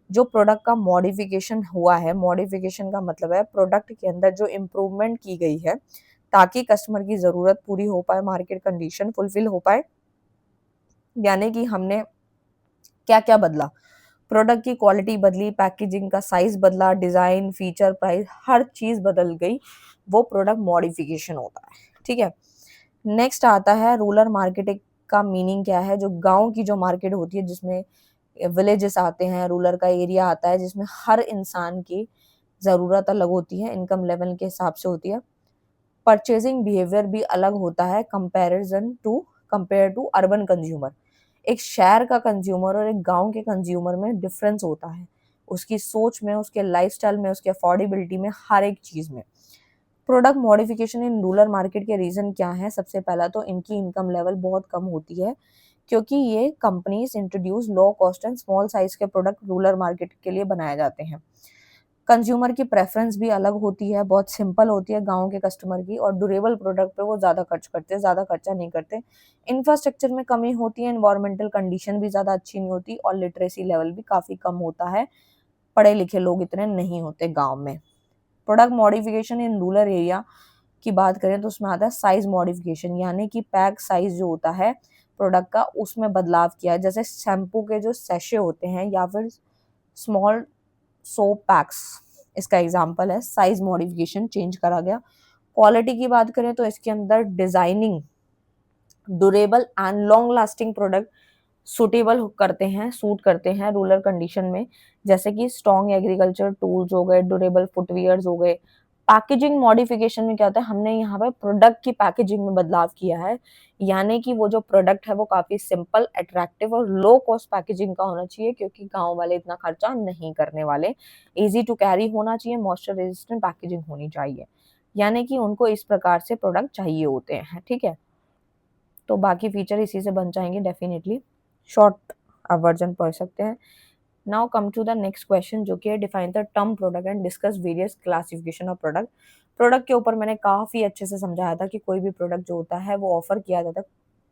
Speaker 1: जो प्रोडक्ट का मॉडिफिकेशन हुआ है, मॉडिफिकेशन का मतलब है प्रोडक्ट के अंदर जो इम्प्रूवमेंट की गई है ताकि कस्टमर की जरूरत पूरी हो पाए, मार्केट कंडीशन फुलफिल हो पाए। यानी कि हमने क्या क्या बदला, प्रोडक्ट की क्वालिटी बदली, पैकेजिंग का साइज बदला, डिजाइन, फीचर, प्राइस, हर चीज बदल गई, वो प्रोडक्ट मॉडिफिकेशन होता है। ठीक है, नेक्स्ट आता है रूरल मार्केटिंग का मीनिंग क्या है। जो गांव की जो मार्केट होती है जिसमें विलेजेस आते हैं, रूरल का एरिया आता है जिसमें हर इंसान की जरूरत अलग होती है, इनकम लेवल के हिसाब से होती है। परचेजिंग बिहेवियर भी अलग होता है कंपेयर टू अर्बन कंज्यूमर। एक शहर का कंज्यूमर और एक गांव के कंज्यूमर में डिफरेंस होता है, उसकी सोच में, उसके लाइफस्टाइल में, उसके अफोर्डेबिलिटी में, हर एक चीज में। Product modification in rural market के रीजन क्या है, सबसे पहला तो इनकी इनकम लेवल बहुत कम होती है क्योंकि ये companies introduce low cost and small size के प्रोडक्ट रूरल मार्केट के लिए बनाए जाते हैं। कंज्यूमर की प्रेफरेंस भी अलग होती है, बहुत सिंपल होती है गांव के कस्टमर की, और ड्यूरेबल प्रोडक्ट पे वो ज़्यादा खर्च करते हैं, ज़्यादा खर्चा नहीं करते। इंफ्रास्ट्रक्चर में कमी होती है, एनवायरमेंटल कंडीशन भी ज़्यादा अच्छी नहीं होती और लिटरेसी लेवल भी काफ़ी कम होता है, पढ़े लिखे लोग इतने नहीं होते गाँव में। Product modification in rural area की बात करें तो उसमें आता है साइज मॉडिफिकेशन, यानी कि पैक साइज जो होता है प्रोडक्ट का उसमें बदलाव किया है। जैसे शैम्पू के जो सैशे होते हैं या फिर स्मॉल सोप पैक्स, इसका एग्जांपल है, साइज मॉडिफिकेशन चेंज करा गया। क्वालिटी की बात करें तो इसके अंदर designing, durable and long lasting product suitable करते हैं, सूट करते हैं रूरल कंडीशन में, जैसे कि स्ट्रॉन्ग एग्रीकल्चर टूल्स हो गए, ड्यूरेबल फुटवियर्स हो गए। पैकेजिंग मॉडिफिकेशन में क्या होता है, हमने यहाँ पे प्रोडक्ट की पैकेजिंग में बदलाव किया है, यानी कि वो जो प्रोडक्ट है वो काफी सिंपल, अट्रैक्टिव और लो कॉस्ट पैकेजिंग का होना चाहिए क्योंकि गांव वाले इतना खर्चा नहीं करने वाले। इजी टू कैरी होना चाहिए, मॉइस्चर रेजिस्टेंट पैकेजिंग होनी चाहिए, यानी कि उनको इस प्रकार से प्रोडक्ट चाहिए होते हैं। ठीक है, तो बाकी फीचर इसी से बन जाएंगे डेफिनेटली, शॉर्ट वर्जन पढ़ सकते हैं। Now come to the next question जो कि है define the term product and discuss various classification of product. Product के ऊपर मैंने काफी अच्छे से समझाया था कि कोई भी प्रोडक्ट जो होता है वो ऑफर किया जाता है।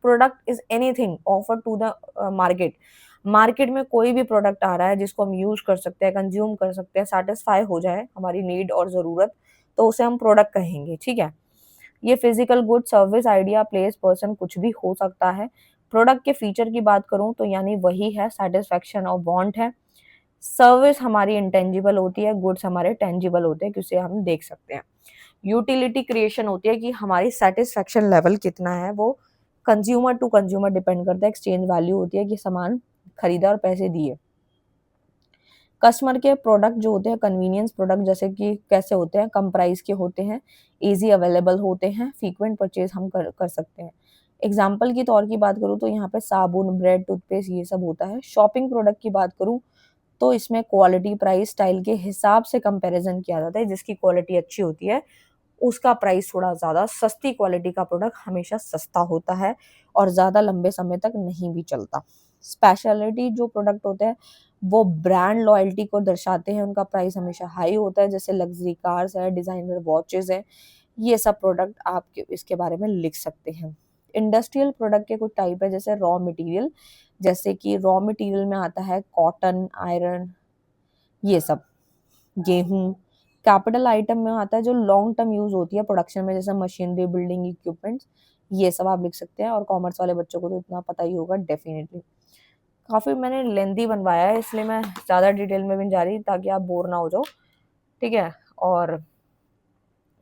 Speaker 1: Product is anything offer to the market. Market में कोई भी प्रोडक्ट आ रहा है जिसको हम यूज कर सकते हैं, कंज्यूम कर सकते हैं, सेटिस्फाई हो जाए हमारी नीड और जरूरत, तो उसे हम प्रोडक्ट कहेंगे। ठीक है, ये physical good, service, idea, place, person कुछ भी हो सकता है। प्रोडक्ट के फीचर की बात करूँ तो यानी वही है, सैटिस्फैक्शन और वांट है। सर्विस हमारी इंटेंजिबल होती है, गुड्स हमारे टेंजिबल होते हैं, किसे हम देख सकते हैं। यूटिलिटी क्रिएशन होती है कि हमारी सैटिस्फैक्शन लेवल कितना है, वो कंज्यूमर टू कंज्यूमर डिपेंड करता है। एक्सचेंज वैल्यू होती है कि सामान खरीदा और पैसे दिए। कस्टमर के प्रोडक्ट जो होते हैं कन्वीनियंस प्रोडक्ट, जैसे कि कैसे होते हैं, कम प्राइस के होते हैं, इजी अवेलेबल होते हैं, फ्रीक्वेंट परचेज हम कर सकते हैं। एग्जाम्पल के तौर की बात करूँ तो यहाँ पे साबुन, ब्रेड, टूथपेस्ट ये सब होता है। शॉपिंग प्रोडक्ट की बात करूँ तो इसमें क्वालिटी, प्राइस, स्टाइल के हिसाब से कंपैरिजन किया जाता है। जिसकी क्वालिटी अच्छी होती है उसका प्राइस थोड़ा ज़्यादा, सस्ती क्वालिटी का प्रोडक्ट हमेशा सस्ता होता है और ज़्यादा लंबे समय तक नहीं भी चलता। स्पेशलिटी जो प्रोडक्ट होते हैं वो ब्रांड लॉयल्टी को दर्शाते हैं, उनका प्राइस हमेशा हाई होता है, जैसे लग्जरी कार्स है, डिजाइनर वॉचेस है, ये सब प्रोडक्ट आप इसके बारे में लिख सकते हैं। इंडस्ट्रियल प्रोडक्ट के कुछ टाइप है, जैसे रॉ मटेरियल, जैसे कि रॉ मटेरियल में आता है कॉटन, आयरन, ये सब, गेहूं। कैपिटल आइटम में आता है जो लॉन्ग टर्म यूज होती है प्रोडक्शन में, जैसे मशीनरी, बिल्डिंग इक्विपमेंट्स, ये सब आप लिख सकते हैं। और कॉमर्स वाले बच्चों को तो इतना पता ही होगा डेफिनेटली। काफी मैंने लेंदी बनवाया है, इसलिए मैं ज्यादा डिटेल में भी नहीं जा रही ताकि आप बोर ना हो जाओ, ठीक है। और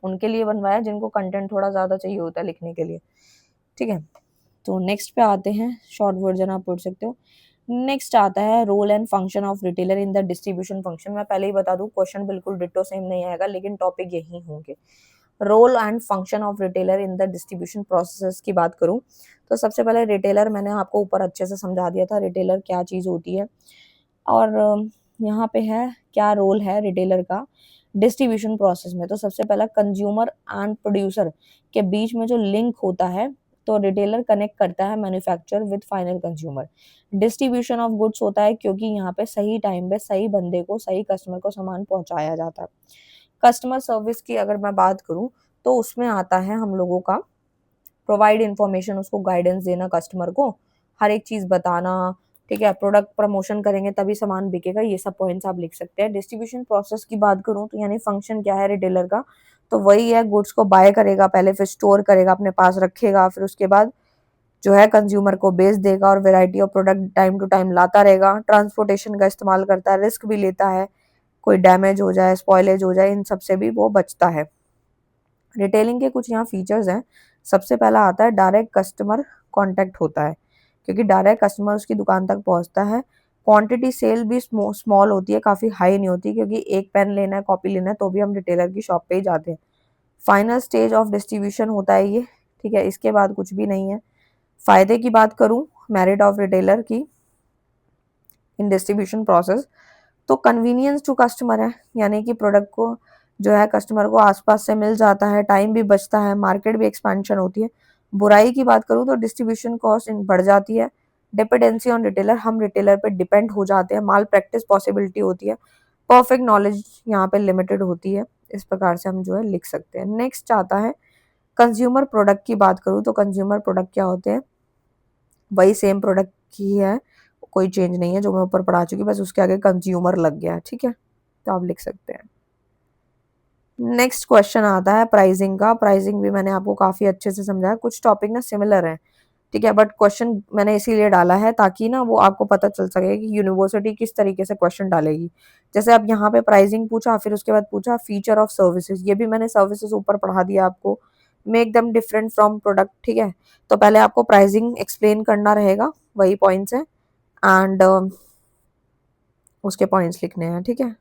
Speaker 1: उनके लिए बनवाया जिनको कंटेंट थोड़ा ज्यादा चाहिए होता है लिखने के लिए, ठीक है। तो नेक्स्ट पे आते हैं, शॉर्ट वर्जन आप पढ़ सकते हो। नेक्स्ट आता है role and function of retailer in the distribution function. मैं पहले ही बता दूं क्वेश्चन बिल्कुल डिट्टो सेम नहीं आएगा, लेकिन टॉपिक यही होंगे। Role and function of retailer in the distribution process की बात करूं तो सबसे पहले रिटेलर, मैंने आपको ऊपर अच्छे से समझा दिया था रिटेलर क्या चीज होती है। और यहाँ पे है क्या रोल है रिटेलर का डिस्ट्रीब्यूशन प्रोसेस में। तो सबसे पहला कंज्यूमर एंड प्रोड्यूसर के बीच में जो लिंक होता है, तो रिटेलर कनेक्ट करता है manufacturer with final consumer. Distribution of goods होता है क्योंकि यहाँ पे सही टाइम पे सही बंदे को, सही कस्टमर को सामान पहुंचाया जाता है। कस्टमर सर्विस की अगर मैं बात करूं तो उसमें आता है हम लोगों का प्रोवाइड इन्फॉर्मेशन, उसको गाइडेंस देना कस्टमर को, हर एक चीज बताना, ठीक है। प्रोडक्ट प्रमोशन करेंगे तभी सामान बिकेगा, ये सब पॉइंट्स आप लिख सकते हैं। डिस्ट्रीब्यूशन प्रोसेस की बात करूं तो यानी फंक्शन क्या है रिटेलर का, तो वही है गुड्स को बाय करेगा पहले, फिर स्टोर करेगा, अपने पास रखेगा, फिर उसके बाद जो है कंज्यूमर को बेच देगा और variety of product time to time लाता रहेगा। ट्रांसपोर्टेशन का इस्तेमाल करता है, रिस्क भी लेता है, कोई डैमेज हो जाए, स्पॉइलेज हो जाए, इन सब से भी वो बचता है। रिटेलिंग के कुछ यहाँ फीचर्स हैं। सबसे पहला आता है डायरेक्ट कस्टमर कॉन्टेक्ट होता है, क्योंकि डायरेक्ट कस्टमर उसकी दुकान तक पहुंचता है। क्वांटिटी सेल भी स्मॉल होती है, काफ़ी हाई नहीं होती, क्योंकि एक पेन लेना है, कॉपी लेना है तो भी हम रिटेलर की शॉप पे ही जाते हैं। फाइनल स्टेज ऑफ डिस्ट्रीब्यूशन होता है ये, ठीक है। इसके बाद कुछ भी नहीं है। फायदे की बात करूं मेरिट ऑफ रिटेलर की इन डिस्ट्रीब्यूशन प्रोसेस, तो कन्वीनियंस टू कस्टमर है, यानी कि प्रोडक्ट को जो है कस्टमर को आसपास से मिल जाता है, टाइम भी बचता है, मार्केट भी एक्सपेंशन होती है। बुराई की बात करूं तो डिस्ट्रीब्यूशन कॉस्ट बढ़ जाती है, डिपेंडेंसी ऑन रिटेलर, हम रिटेलर पे डिपेंड हो जाते हैं, माल प्रैक्टिस पॉसिबिलिटी होती है, परफेक्ट नॉलेज यहाँ पे लिमिटेड होती है। इस प्रकार से हम जो है लिख सकते हैं। नेक्स्ट आता है कंज्यूमर प्रोडक्ट की बात करूँ तो कंज्यूमर प्रोडक्ट क्या होते हैं, वही सेम प्रोडक्ट की है, कोई चेंज नहीं है जो मैं ऊपर पढ़ा चुकी, बस उसके आगे कंज्यूमर लग गया, ठीक है। तो आप लिख सकते हैं। नेक्स्ट क्वेश्चन आता है प्राइसिंग का। प्राइसिंग भी मैंने आपको काफी अच्छे से समझाया, कुछ टॉपिक ना सिमिलर है, ठीक है, बट क्वेश्चन मैंने इसीलिए डाला है ताकि ना वो आपको पता चल सके कि यूनिवर्सिटी किस तरीके से क्वेश्चन डालेगी। जैसे अब यहाँ पे प्राइसिंग पूछा, फिर उसके बाद पूछा फीचर ऑफ सर्विसेज, ये भी मैंने सर्विसेज ऊपर पढ़ा दिया आपको। Make them different from product, ठीक है। तो पहले आपको प्राइसिंग एक्सप्लेन करना रहेगा, वही पॉइंट्स है, एंड उसके पॉइंट्स लिखने हैं, ठीक है।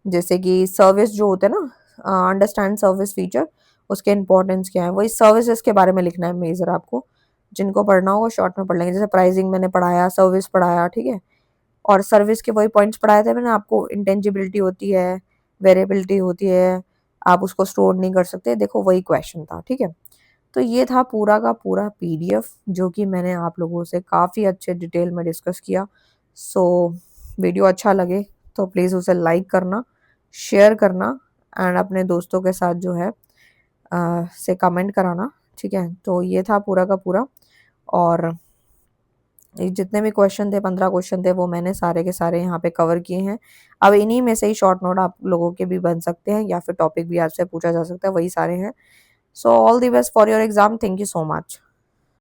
Speaker 1: जैसे कि सर्विस जो होते हैं ना, अंडरस्टैंड सर्विस फीचर, उसके इंपॉर्टेंस क्या है, वही सर्विसेज के बारे में लिखना है मेजर आपको। जिनको पढ़ना होगा शॉर्ट में पढ़ लेंगे, जैसे प्राइसिंग मैंने पढ़ाया, सर्विस पढ़ाया, ठीक है। और सर्विस के वही पॉइंट्स पढ़ाए थे मैंने आपको, इंटेंजिबिलिटी होती है, वेरिएबिलिटी होती है, आप उसको स्टोर नहीं कर सकते, देखो वही क्वेश्चन था, ठीक है। तो ये था पूरा का पूरा पीडीएफ जो कि मैंने आप लोगों से काफ़ी अच्छे डिटेल में डिस्कस किया। सो वीडियो अच्छा लगे तो प्लीज़ उसे लाइक करना, शेयर करना, एंड अपने दोस्तों के साथ जो है से कमेंट कराना, ठीक है। तो ये था पूरा का पूरा, और ये जितने भी क्वेश्चन थे, 15 क्वेश्चन थे, वो मैंने सारे के सारे यहाँ पे कवर किए हैं। अब इन्हीं में से ही शॉर्ट नोट आप लोगों के भी बन सकते हैं, या फिर टॉपिक भी आपसे पूछा जा सकता है, वही सारे हैं। So all the best for your exam, thank you so much.